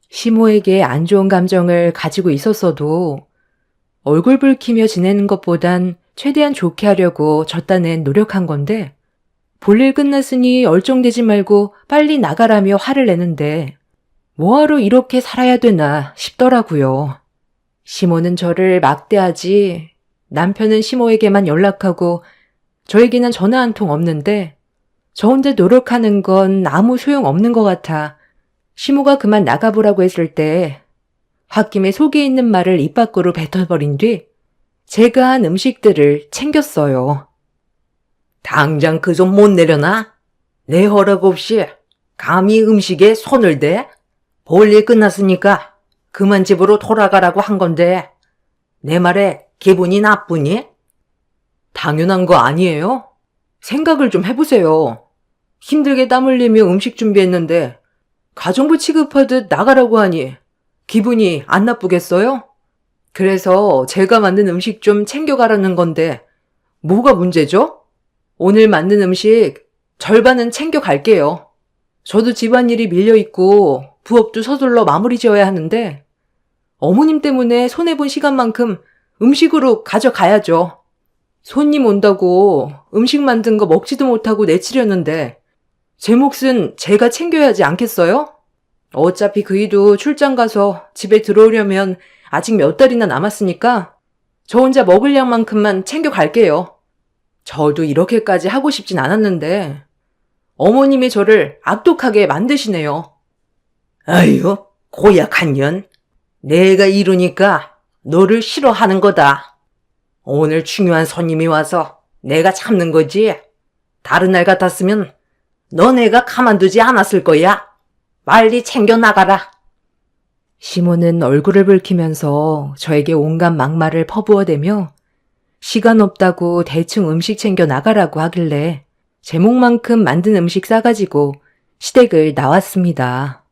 시모에게 안 좋은 감정을 가지고 있었어도 얼굴 붉히며 지내는 것보단 최대한 좋게 하려고 저딴엔 노력한 건데 볼일 끝났으니 얼쩡대지 말고 빨리 나가라며 화를 내는데 뭐하러 이렇게 살아야 되나 싶더라고요. 시모는 저를 막대하지 남편은 시모에게만 연락하고 저에게는 전화 한 통 없는데 저 혼자 노력하는 건 아무 소용 없는 것 같아 시모가 그만 나가보라고 했을 때 홧김에 속에 있는 말을 입 밖으로 뱉어버린 뒤 제가 한 음식들을 챙겼어요. 당장 그 손 못 내려놔? 내 허락 없이 감히 음식에 손을 대? 볼일 끝났으니까 그만 집으로 돌아가라고 한 건데 내 말에 기분이 나쁘니? 당연한 거 아니에요? 생각을 좀 해보세요. 힘들게 땀 흘리며 음식 준비했는데 가정부 취급하듯 나가라고 하니 기분이 안 나쁘겠어요? 그래서 제가 만든 음식 좀 챙겨가라는 건데 뭐가 문제죠? 오늘 만든 음식 절반은 챙겨갈게요. 저도 집안일이 밀려있고 부업도 서둘러 마무리 지어야 하는데 어머님 때문에 손해본 시간만큼 음식으로 가져가야죠. 손님 온다고 음식 만든 거 먹지도 못하고 내치려는데 제 몫은 제가 챙겨야지 않겠어요? 어차피 그이도 출장 가서 집에 들어오려면 아직 몇 달이나 남았으니까 저 혼자 먹을 양만큼만 챙겨갈게요. 저도 이렇게까지 하고 싶진 않았는데 어머님이 저를 악독하게 만드시네요. 아유, 고약한 년. 내가 이러니까 너를 싫어하는 거다. 오늘 중요한 손님이 와서 내가 참는 거지. 다른 날 같았으면 너네가 가만두지 않았을 거야. 빨리 챙겨 나가라. 시모는 얼굴을 붉히면서 저에게 온갖 막말을 퍼부어대며 시간 없다고 대충 음식 챙겨 나가라고 하길래 제목만큼 만든 음식 싸가지고 시댁을 나왔습니다.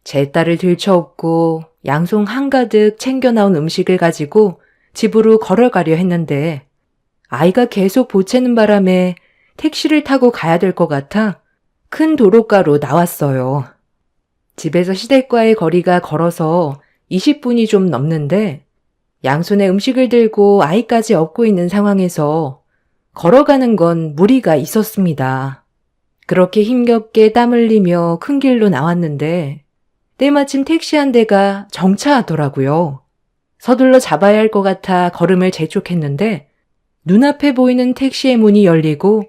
제 딸을 들쳐업고 양손 한가득 챙겨 나온 음식을 가지고 집으로 걸어가려 했는데 아이가 계속 보채는 바람에 택시를 타고 가야 될 것 같아 큰 도로가로 나왔어요. 집에서 시댁과의 거리가 걸어서 20분이 좀 넘는데 양손에 음식을 들고 아이까지 업고 있는 상황에서 걸어가는 건 무리가 있었습니다. 그렇게 힘겹게 땀 흘리며 큰 길로 나왔는데 때마침 택시 한 대가 정차하더라고요. 서둘러 잡아야 할 것 같아 걸음을 재촉했는데 눈앞에 보이는 택시의 문이 열리고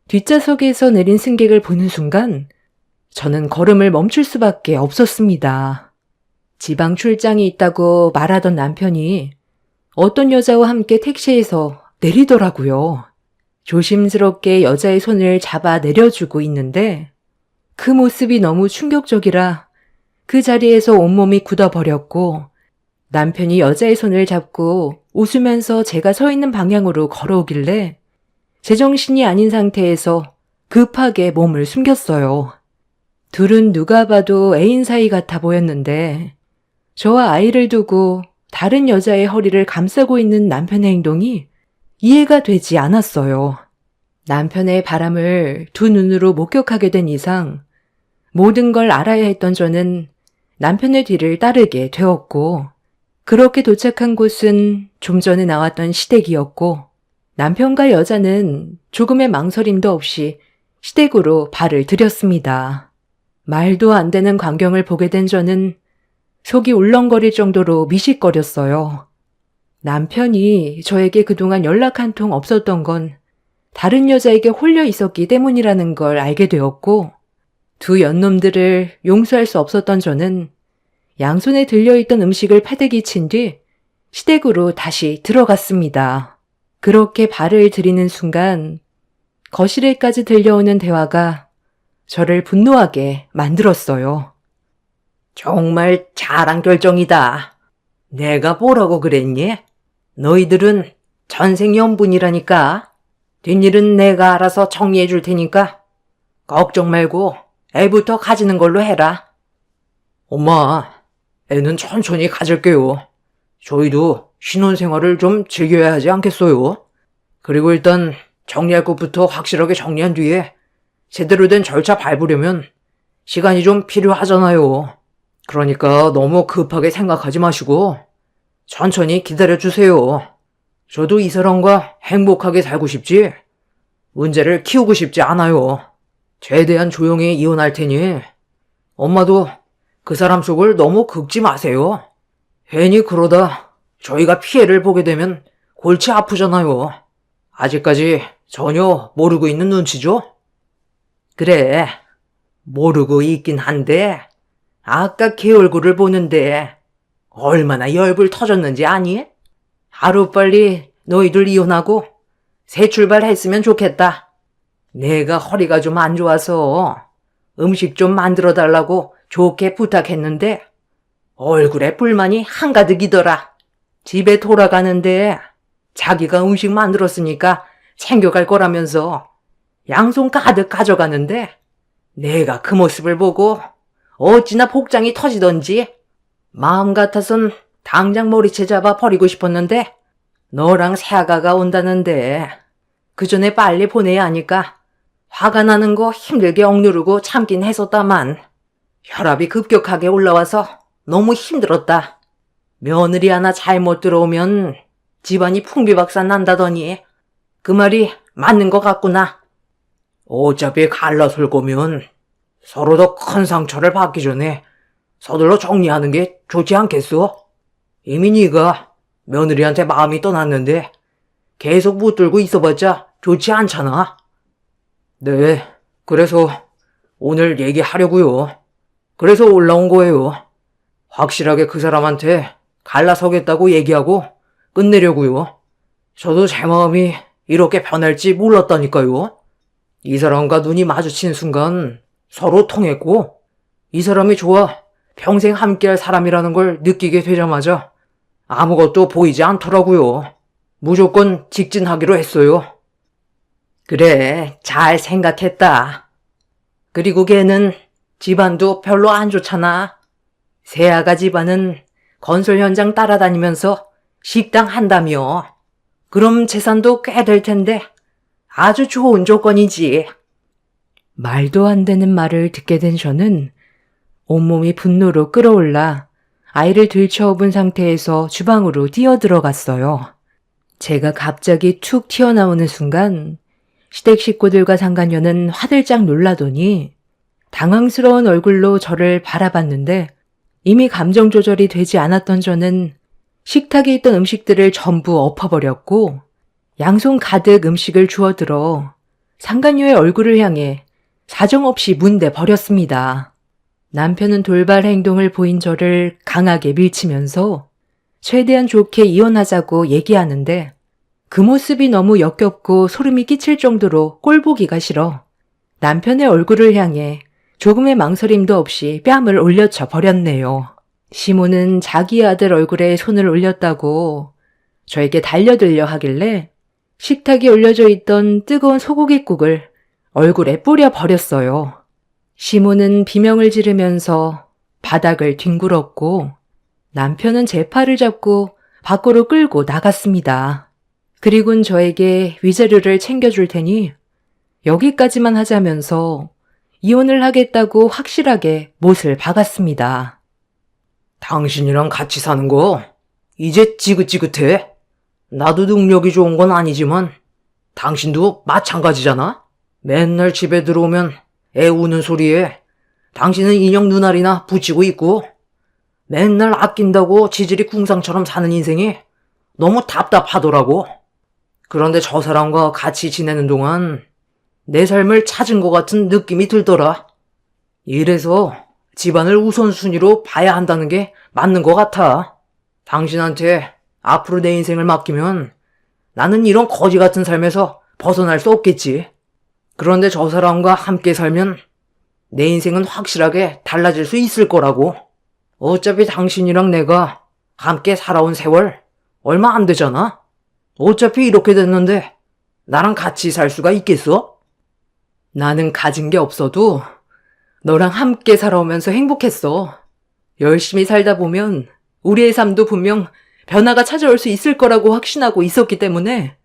뒷좌석에서 내린 승객을 보는 순간 저는 걸음을 멈출 수밖에 없었습니다. 지방 출장이 있다고 말하던 남편이 어떤 여자와 함께 택시에서 내리더라고요. 조심스럽게 여자의 손을 잡아 내려주고 있는데 그 모습이 너무 충격적이라 그 자리에서 온몸이 굳어버렸고 남편이 여자의 손을 잡고 웃으면서 제가 서 있는 방향으로 걸어오길래 제정신이 아닌 상태에서 급하게 몸을 숨겼어요. 둘은 누가 봐도 애인 사이 같아 보였는데 저와 아이를 두고 다른 여자의 허리를 감싸고 있는 남편의 행동이 이해가 되지 않았어요. 남편의 바람을 두 눈으로 목격하게 된 이상 모든 걸 알아야 했던 저는 남편의 뒤를 따르게 되었고 그렇게 도착한 곳은 좀 전에 나왔던 시댁이었고 남편과 여자는 조금의 망설임도 없이 시댁으로 발을 들였습니다. 말도 안 되는 광경을 보게 된 저는 속이 울렁거릴 정도로 미식거렸어요. 남편이 저에게 그동안 연락 한 통 없었던 건 다른 여자에게 홀려 있었기 때문이라는 걸 알게 되었고 두 연놈들을 용서할 수 없었던 저는 양손에 들려있던 음식을 패대기 친 뒤 시댁으로 다시 들어갔습니다. 그렇게 발을 들이는 순간 거실에까지 들려오는 대화가 저를 분노하게 만들었어요. 정말 잘한 결정이다. 내가 뭐라고 그랬니? 너희들은 전생연분이라니까. 뒷일은 내가 알아서 정리해 줄 테니까 걱정 말고 애부터 가지는 걸로 해라. 엄마, 애는 천천히 가질게요. 저희도 신혼생활을 좀 즐겨야 하지 않겠어요? 그리고 일단 정리할 것부터 확실하게 정리한 뒤에 제대로 된 절차 밟으려면 시간이 좀 필요하잖아요. 그러니까 너무 급하게 생각하지 마시고 천천히 기다려주세요. 저도 이 사람과 행복하게 살고 싶지 문제를 키우고 싶지 않아요. 최대한 조용히 이혼할 테니 엄마도 그 사람 속을 너무 긁지 마세요. 괜히 그러다 저희가 피해를 보게 되면 골치 아프잖아요. 아직까지 전혀 모르고 있는 눈치죠? 그래, 모르고 있긴 한데 아까 걔 얼굴을 보는데 얼마나 열불 터졌는지 아니? 하루빨리 너희들 이혼하고 새 출발했으면 좋겠다. 내가 허리가 좀 안 좋아서 음식 좀 만들어 달라고 좋게 부탁했는데 얼굴에 불만이 한가득이더라. 집에 돌아가는데 자기가 음식 만들었으니까 챙겨갈 거라면서 양손 가득 가져가는데 내가 그 모습을 보고 어찌나 복장이 터지던지 마음 같아선 당장 머리채 잡아 버리고 싶었는데 너랑 새아가가 온다는데 그 전에 빨리 보내야 하니까 화가 나는 거 힘들게 억누르고 참긴 했었다만 혈압이 급격하게 올라와서 너무 힘들었다. 며느리 하나 잘못 들어오면 집안이 풍비박산 난다더니 그 말이 맞는 것 같구나. 어차피 갈라설 거면 서로 더 큰 상처를 받기 전에 서둘러 정리하는 게 좋지 않겠어? 이미 네가 며느리한테 마음이 떠났는데 계속 붙들고 있어봤자 좋지 않잖아. 네, 그래서 오늘 얘기하려고요. 그래서 올라온 거예요. 확실하게 그 사람한테 갈라서겠다고 얘기하고 끝내려고요. 저도 제 마음이 이렇게 변할지 몰랐다니까요. 이 사람과 눈이 마주친 순간 서로 통했고 이 사람이 좋아 평생 함께할 사람이라는 걸 느끼게 되자마자 아무것도 보이지 않더라고요. 무조건 직진하기로 했어요. 그래, 잘 생각했다. 그리고 걔는 집안도 별로 안 좋잖아. 새아가 집안은 건설 현장 따라다니면서 식당 한다며. 그럼 재산도 꽤 될 텐데 아주 좋은 조건이지. 말도 안 되는 말을 듣게 된 저는 온몸이 분노로 끌어올라 아이를 들쳐업은 상태에서 주방으로 뛰어들어갔어요. 제가 갑자기 툭 튀어나오는 순간 시댁 식구들과 상간녀는 화들짝 놀라더니 당황스러운 얼굴로 저를 바라봤는데 이미 감정 조절이 되지 않았던 저는 식탁에 있던 음식들을 전부 엎어버렸고 양손 가득 음식을 주워들어 상간녀의 얼굴을 향해 사정없이 문대 버렸습니다. 남편은 돌발 행동을 보인 저를 강하게 밀치면서 최대한 좋게 이혼하자고 얘기하는데 그 모습이 너무 역겹고 소름이 끼칠 정도로 꼴보기가 싫어 남편의 얼굴을 향해 조금의 망설임도 없이 뺨을 올려쳐 버렸네요. 시모는 자기 아들 얼굴에 손을 올렸다고 저에게 달려들려 하길래 식탁에 올려져 있던 뜨거운 소고기국을 얼굴에 뿌려 버렸어요. 시모는 비명을 지르면서 바닥을 뒹굴었고 남편은 제 팔을 잡고 밖으로 끌고 나갔습니다. 그리곤 저에게 위자료를 챙겨줄 테니 여기까지만 하자면서 이혼을 하겠다고 확실하게 못을 박았습니다. 당신이랑 같이 사는 거 이제 지긋지긋해. 나도 능력이 좋은 건 아니지만 당신도 마찬가지잖아. 맨날 집에 들어오면 애 우는 소리에 당신은 인형 눈알이나 붙이고 있고 맨날 아낀다고 지질이 궁상처럼 사는 인생이 너무 답답하더라고. 그런데 저 사람과 같이 지내는 동안 내 삶을 찾은 것 같은 느낌이 들더라. 이래서 집안을 우선순위로 봐야 한다는 게 맞는 것 같아. 당신한테 앞으로 내 인생을 맡기면 나는 이런 거지 같은 삶에서 벗어날 수 없겠지. 그런데 저 사람과 함께 살면 내 인생은 확실하게 달라질 수 있을 거라고. 어차피 당신이랑 내가 함께 살아온 세월 얼마 안 되잖아. 어차피 이렇게 됐는데 나랑 같이 살 수가 있겠어? 나는 가진 게 없어도 너랑 함께 살아오면서 행복했어. 열심히 살다 보면 우리의 삶도 분명 변화가 찾아올 수 있을 거라고 확신하고 있었기 때문에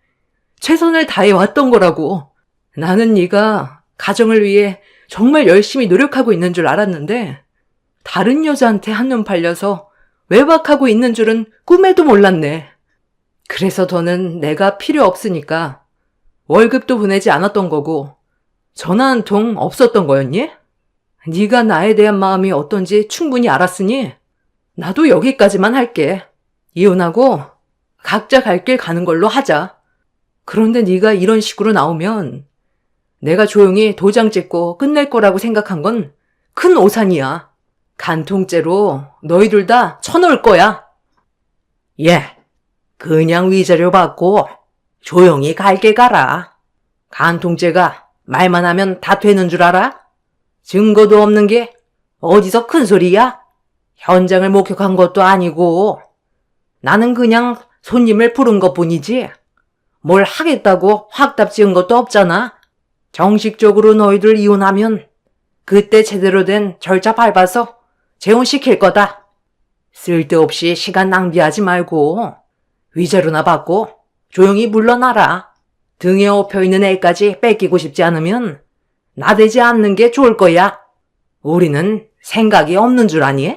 최선을 다해 왔던 거라고. 나는 네가 가정을 위해 정말 열심히 노력하고 있는 줄 알았는데 다른 여자한테 한눈 팔려서 외박하고 있는 줄은 꿈에도 몰랐네. 그래서 더는 내가 필요 없으니까 월급도 보내지 않았던 거고 전화 한 통 없었던 거였니? 네가 나에 대한 마음이 어떤지 충분히 알았으니 나도 여기까지만 할게. 이혼하고 각자 갈 길 가는 걸로 하자. 그런데 네가 이런 식으로 나오면 내가 조용히 도장 찍고 끝낼 거라고 생각한 건 큰 오산이야. 간통죄로 너희 둘 다 쳐놓을 거야. 예, 그냥 위자료 받고 조용히 갈 길 가라. 간통죄가 말만 하면 다 되는 줄 알아? 증거도 없는 게 어디서 큰 소리야? 현장을 목격한 것도 아니고 나는 그냥 손님을 부른 것뿐이지 뭘 하겠다고 확답 지은 것도 없잖아. 정식적으로 너희들 이혼하면 그때 제대로 된 절차 밟아서 재혼시킬 거다. 쓸데없이 시간 낭비하지 말고 위자료나 받고 조용히 물러나라. 등에 업혀있는 애까지 뺏기고 싶지 않으면 나대지 않는 게 좋을 거야. 우리는 생각이 없는 줄 아니?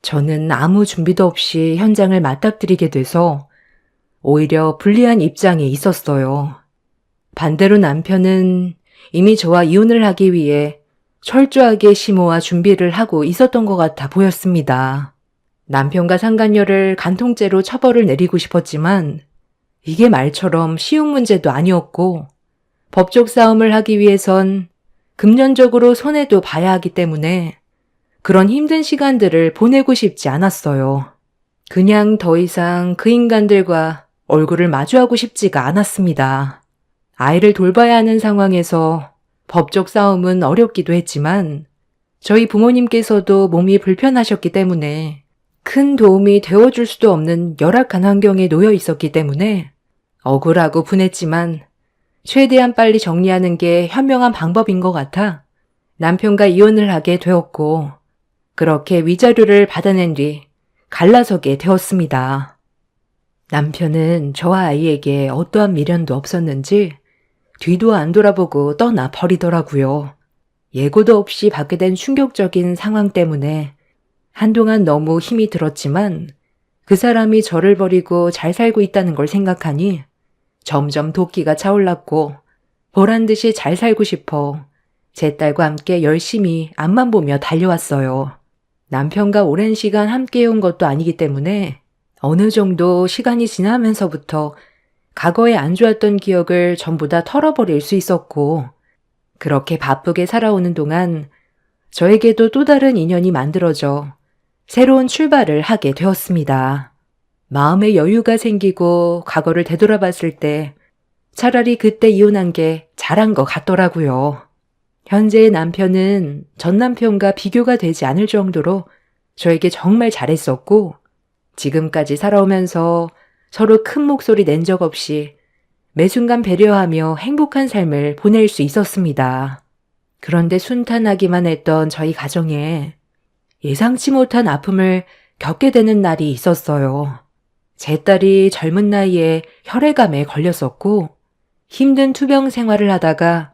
저는 아무 준비도 없이 현장을 맞닥뜨리게 돼서 오히려 불리한 입장에 있었어요. 반대로 남편은 이미 저와 이혼을 하기 위해 철저하게 심호와 준비를 하고 있었던 것 같아 보였습니다. 남편과 상간녀를 간통죄로 처벌을 내리고 싶었지만 이게 말처럼 쉬운 문제도 아니었고 법적 싸움을 하기 위해선 금전적으로 손해도 봐야 하기 때문에 그런 힘든 시간들을 보내고 싶지 않았어요. 그냥 더 이상 그 인간들과 얼굴을 마주하고 싶지가 않았습니다. 아이를 돌봐야 하는 상황에서 법적 싸움은 어렵기도 했지만 저희 부모님께서도 몸이 불편하셨기 때문에 큰 도움이 되어줄 수도 없는 열악한 환경에 놓여 있었기 때문에 억울하고 분했지만 최대한 빨리 정리하는 게 현명한 방법인 것 같아 남편과 이혼을 하게 되었고 그렇게 위자료를 받아낸 뒤 갈라서게 되었습니다. 남편은 저와 아이에게 어떠한 미련도 없었는지 뒤도 안 돌아보고 떠나 버리더라고요. 예고도 없이 받게 된 충격적인 상황 때문에 한동안 너무 힘이 들었지만 그 사람이 저를 버리고 잘 살고 있다는 걸 생각하니 점점 도끼가 차올랐고 보란 듯이 잘 살고 싶어 제 딸과 함께 열심히 앞만 보며 달려왔어요. 남편과 오랜 시간 함께 해온 것도 아니기 때문에 어느 정도 시간이 지나면서부터 과거에 안 좋았던 기억을 전부 다 털어버릴 수 있었고 그렇게 바쁘게 살아오는 동안 저에게도 또 다른 인연이 만들어져 새로운 출발을 하게 되었습니다. 마음의 여유가 생기고 과거를 되돌아봤을 때 차라리 그때 이혼한 게 잘한 것 같더라고요. 현재의 남편은 전 남편과 비교가 되지 않을 정도로 저에게 정말 잘했었고 지금까지 살아오면서 서로 큰 목소리 낸 적 없이 매 순간 배려하며 행복한 삶을 보낼 수 있었습니다. 그런데 순탄하기만 했던 저희 가정에 예상치 못한 아픔을 겪게 되는 날이 있었어요. 제 딸이 젊은 나이에 혈액암에 걸렸었고 힘든 투병 생활을 하다가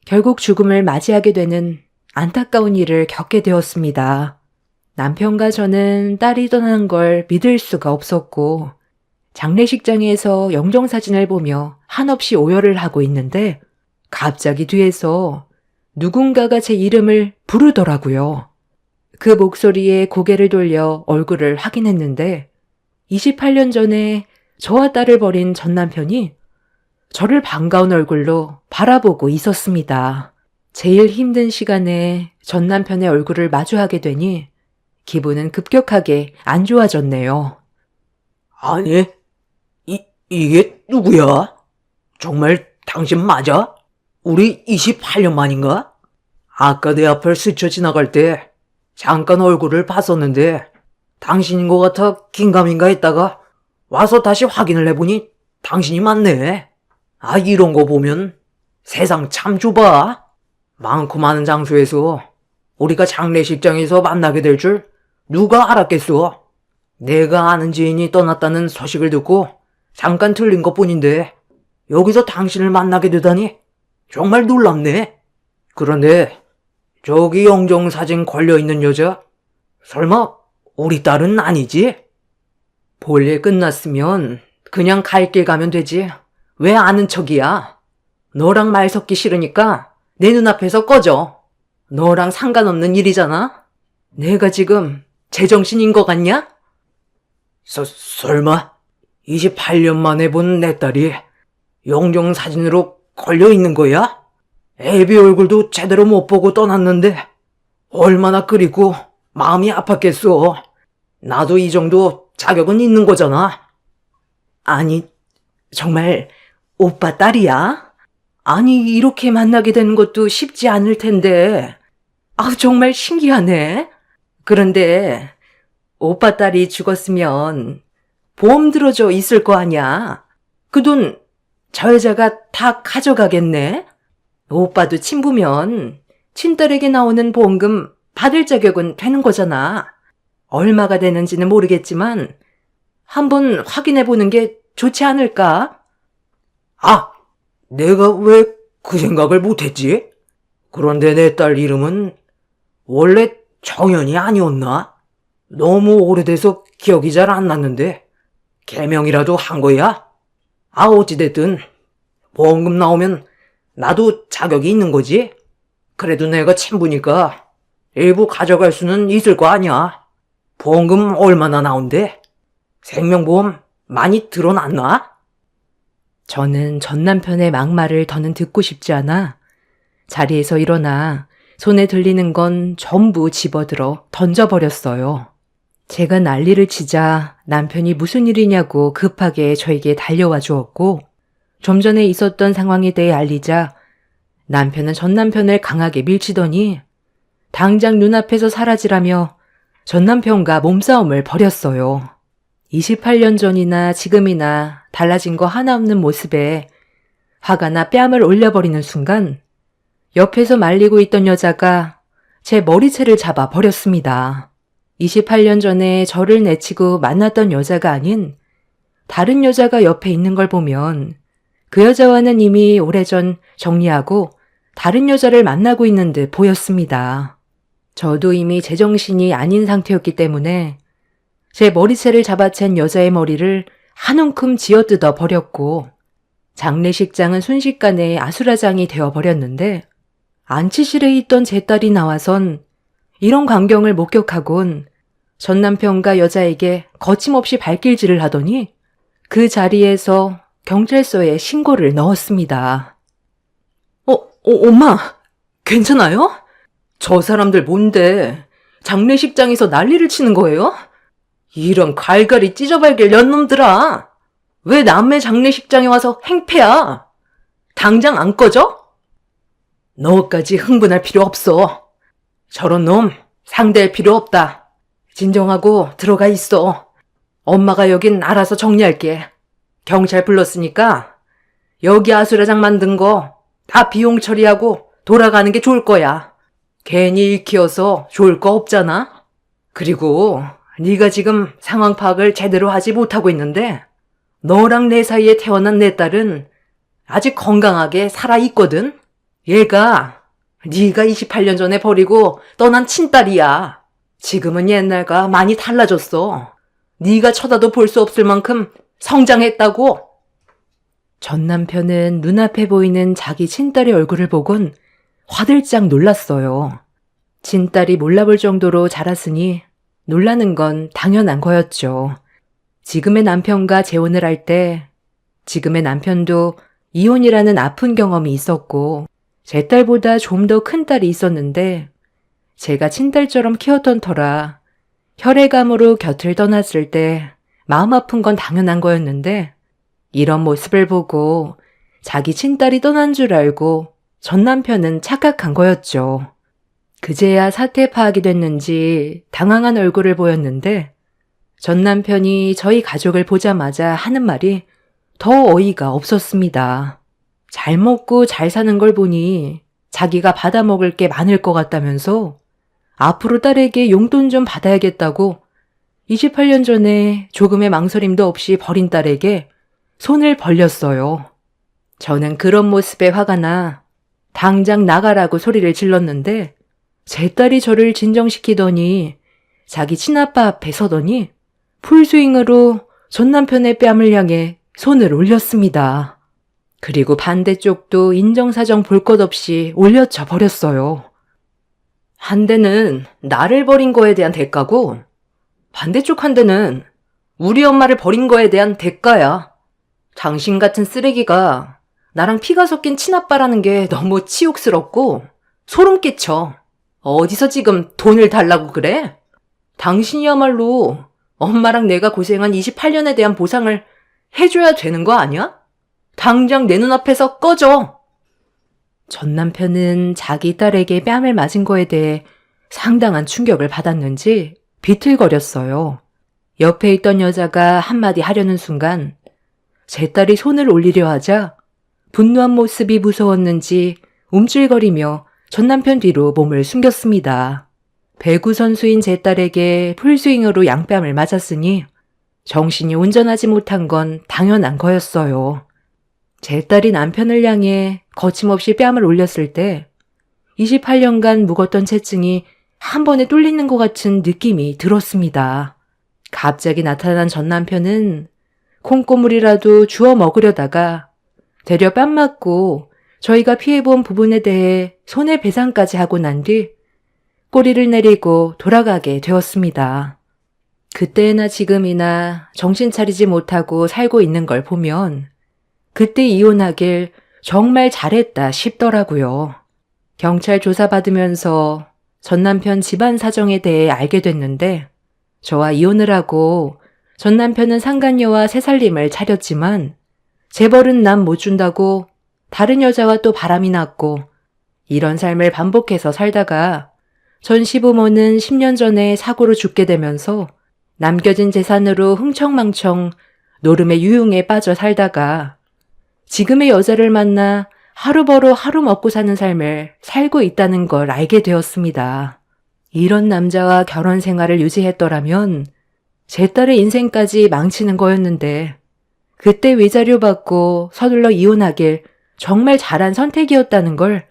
결국 죽음을 맞이하게 되는 안타까운 일을 겪게 되었습니다. 남편과 저는 딸이 떠나는 걸 믿을 수가 없었고 장례식장에서 영정사진을 보며 한없이 오열을 하고 있는데 갑자기 뒤에서 누군가가 제 이름을 부르더라고요. 그 목소리에 고개를 돌려 얼굴을 확인했는데 28년 전에 저와 딸을 버린 전 남편이 저를 반가운 얼굴로 바라보고 있었습니다. 제일 힘든 시간에 전 남편의 얼굴을 마주하게 되니 기분은 급격하게 안 좋아졌네요. 아니, 이게 누구야? 정말 당신 맞아? 우리 28년 만인가? 아까 내 앞을 스쳐 지나갈 때 잠깐 얼굴을 봤었는데 당신인 것 같아 긴가민가 했다가 와서 다시 확인을 해보니 당신이 맞네. 아, 이런 거 보면 세상 참 좁아. 많고 많은 장소에서 우리가 장례식장에서 만나게 될 줄 누가 알았겠어? 내가 아는 지인이 떠났다는 소식을 듣고 잠깐 들린 것뿐인데 여기서 당신을 만나게 되다니 정말 놀랍네. 그런데 저기 영정사진 걸려있는 여자 설마 우리 딸은 아니지? 볼일 끝났으면 그냥 갈 길 가면 되지. 왜 아는 척이야? 너랑 말 섞기 싫으니까 내 눈앞에서 꺼져. 너랑 상관없는 일이잖아? 내가 지금 제정신인 것 같냐? 설마 28년 만에 본 내 딸이 영정 사진으로 걸려 있는 거야? 애비 얼굴도 제대로 못 보고 떠났는데 얼마나 끓이고 마음이 아팠겠어. 나도 이 정도 자격은 있는 거잖아. 아니, 정말 오빠 딸이야? 아니, 이렇게 만나게 되는 것도 쉽지 않을 텐데. 정말 신기하네. 그런데 오빠 딸이 죽었으면 보험 들어줘 있을 거 아니야. 그 돈 저 여자가 다 가져가겠네. 오빠도 친부면 친딸에게 나오는 보험금 받을 자격은 되는 거잖아. 얼마가 되는지는 모르겠지만 한번 확인해 보는 게 좋지 않을까? 내가 왜 그 생각을 못했지? 그런데 내 딸 이름은 원래 정연이 아니었나? 너무 오래돼서 기억이 잘 안 났는데 개명이라도 한 거야? 어찌됐든 보험금 나오면 나도 자격이 있는 거지. 그래도 내가 친부니까 일부 가져갈 수는 있을 거 아니야. 보험금 얼마나 나온대? 생명보험 많이 들어놨나? 저는 전 남편의 막말을 더는 듣고 싶지 않아 자리에서 일어나 손에 들리는 건 전부 집어들어 던져버렸어요. 제가 난리를 치자 남편이 무슨 일이냐고 급하게 저에게 달려와 주었고 좀 전에 있었던 상황에 대해 알리자 남편은 전 남편을 강하게 밀치더니 당장 눈앞에서 사라지라며 전 남편과 몸싸움을 벌였어요. 28년 전이나 지금이나 달라진 거 하나 없는 모습에 화가 나 뺨을 올려버리는 순간 옆에서 말리고 있던 여자가 제 머리채를 잡아 버렸습니다. 28년 전에 저를 내치고 만났던 여자가 아닌 다른 여자가 옆에 있는 걸 보면 그 여자와는 이미 오래전 정리하고 다른 여자를 만나고 있는 듯 보였습니다. 저도 이미 제정신이 아닌 상태였기 때문에 제 머리채를 잡아챈 여자의 머리를 한 움큼 쥐어뜯어 버렸고 장례식장은 순식간에 아수라장이 되어버렸는데 안치실에 있던 제 딸이 나와선 이런 광경을 목격하곤 전 남편과 여자에게 거침없이 발길질을 하더니 그 자리에서 경찰서에 신고를 넣었습니다. 엄마, 괜찮아요? 저 사람들 뭔데 장례식장에서 난리를 치는 거예요? 이런 갈갈이 찢어발길 년놈들아. 왜 남의 장례식장에 와서 행패야? 당장 안 꺼져? 너까지 흥분할 필요 없어. 저런 놈 상대할 필요 없다. 진정하고 들어가 있어. 엄마가 여긴 알아서 정리할게. 경찰 불렀으니까 여기 아수라장 만든 거 다 비용 처리하고 돌아가는 게 좋을 거야. 괜히 일 키워서 좋을 거 없잖아. 그리고 네가 지금 상황 파악을 제대로 하지 못하고 있는데 너랑 내 사이에 태어난 내 딸은 아직 건강하게 살아있거든. 얘가 네가 28년 전에 버리고 떠난 친딸이야. 지금은 옛날과 많이 달라졌어. 네가 쳐다도 볼 수 없을 만큼 성장했다고. 전 남편은 눈앞에 보이는 자기 친딸의 얼굴을 보곤 화들짝 놀랐어요. 친딸이 몰라볼 정도로 자랐으니 놀라는 건 당연한 거였죠. 지금의 남편과 재혼을 할 때 지금의 남편도 이혼이라는 아픈 경험이 있었고 제 딸보다 좀 더 큰 딸이 있었는데 제가 친딸처럼 키웠던 터라 혈액암으로 곁을 떠났을 때 마음 아픈 건 당연한 거였는데 이런 모습을 보고 자기 친딸이 떠난 줄 알고 전 남편은 착각한 거였죠. 그제야 사태 파악이 됐는지 당황한 얼굴을 보였는데 전 남편이 저희 가족을 보자마자 하는 말이 더 어이가 없었습니다. 잘 먹고 잘 사는 걸 보니 자기가 받아먹을 게 많을 것 같다면서 앞으로 딸에게 용돈 좀 받아야겠다고 28년 전에 조금의 망설임도 없이 버린 딸에게 손을 벌렸어요. 저는 그런 모습에 화가 나 당장 나가라고 소리를 질렀는데 제 딸이 저를 진정시키더니 자기 친아빠 앞에 서더니 풀스윙으로 전 남편의 뺨을 향해 손을 올렸습니다. 그리고 반대쪽도 인정사정 볼 것 없이 올려쳐 버렸어요. 한 대는 나를 버린 거에 대한 대가고 반대쪽 한 대는 우리 엄마를 버린 거에 대한 대가야. 당신 같은 쓰레기가 나랑 피가 섞인 친아빠라는 게 너무 치욕스럽고 소름 끼쳐. 어디서 지금 돈을 달라고 그래? 당신이야말로 엄마랑 내가 고생한 28년에 대한 보상을 해줘야 되는 거 아니야? 당장 내 눈앞에서 꺼져! 전 남편은 자기 딸에게 뺨을 맞은 거에 대해 상당한 충격을 받았는지 비틀거렸어요. 옆에 있던 여자가 한마디 하려는 순간 제 딸이 손을 올리려 하자 분노한 모습이 무서웠는지 움찔거리며 전 남편 뒤로 몸을 숨겼습니다. 배구 선수인 제 딸에게 풀스윙으로 양뺨을 맞았으니 정신이 온전하지 못한 건 당연한 거였어요. 제 딸이 남편을 향해 거침없이 뺨을 올렸을 때 28년간 묵었던 채증이 한 번에 뚫리는 것 같은 느낌이 들었습니다. 갑자기 나타난 전 남편은 콩고물이라도 주워 먹으려다가 되려 뺨 맞고 저희가 피해본 부분에 대해 손해배상까지 하고 난 뒤 꼬리를 내리고 돌아가게 되었습니다. 그때나 지금이나 정신 차리지 못하고 살고 있는 걸 보면 그때 이혼하길 정말 잘했다 싶더라고요. 경찰 조사받으면서 전 남편 집안 사정에 대해 알게 됐는데 저와 이혼을 하고 전 남편은 상간녀와 새살림을 차렸지만 재벌은 남 못 준다고 다른 여자와 또 바람이 났고 이런 삶을 반복해서 살다가 전 시부모는 10년 전에 사고로 죽게 되면서 남겨진 재산으로 흥청망청 노름의 유흥에 빠져 살다가 지금의 여자를 만나 하루 벌어 하루 먹고 사는 삶을 살고 있다는 걸 알게 되었습니다. 이런 남자와 결혼 생활을 유지했더라면 제 딸의 인생까지 망치는 거였는데 그때 위자료 받고 서둘러 이혼하길 정말 잘한 선택이었다는 걸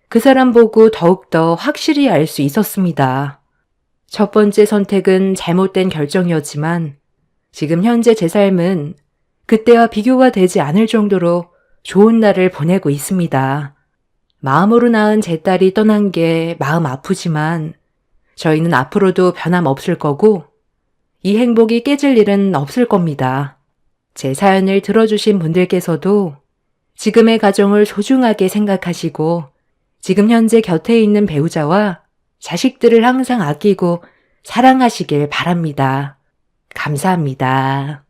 그 사람 보고 더욱더 확실히 알 수 있었습니다. 첫 번째 선택은 잘못된 결정이었지만 지금 현재 제 삶은 그때와 비교가 되지 않을 정도로 좋은 날을 보내고 있습니다. 마음으로 낳은 제 딸이 떠난 게 마음 아프지만 저희는 앞으로도 변함없을 거고 이 행복이 깨질 일은 없을 겁니다. 제 사연을 들어주신 분들께서도 지금의 가정을 소중하게 생각하시고 지금 현재 곁에 있는 배우자와 자식들을 항상 아끼고 사랑하시길 바랍니다. 감사합니다.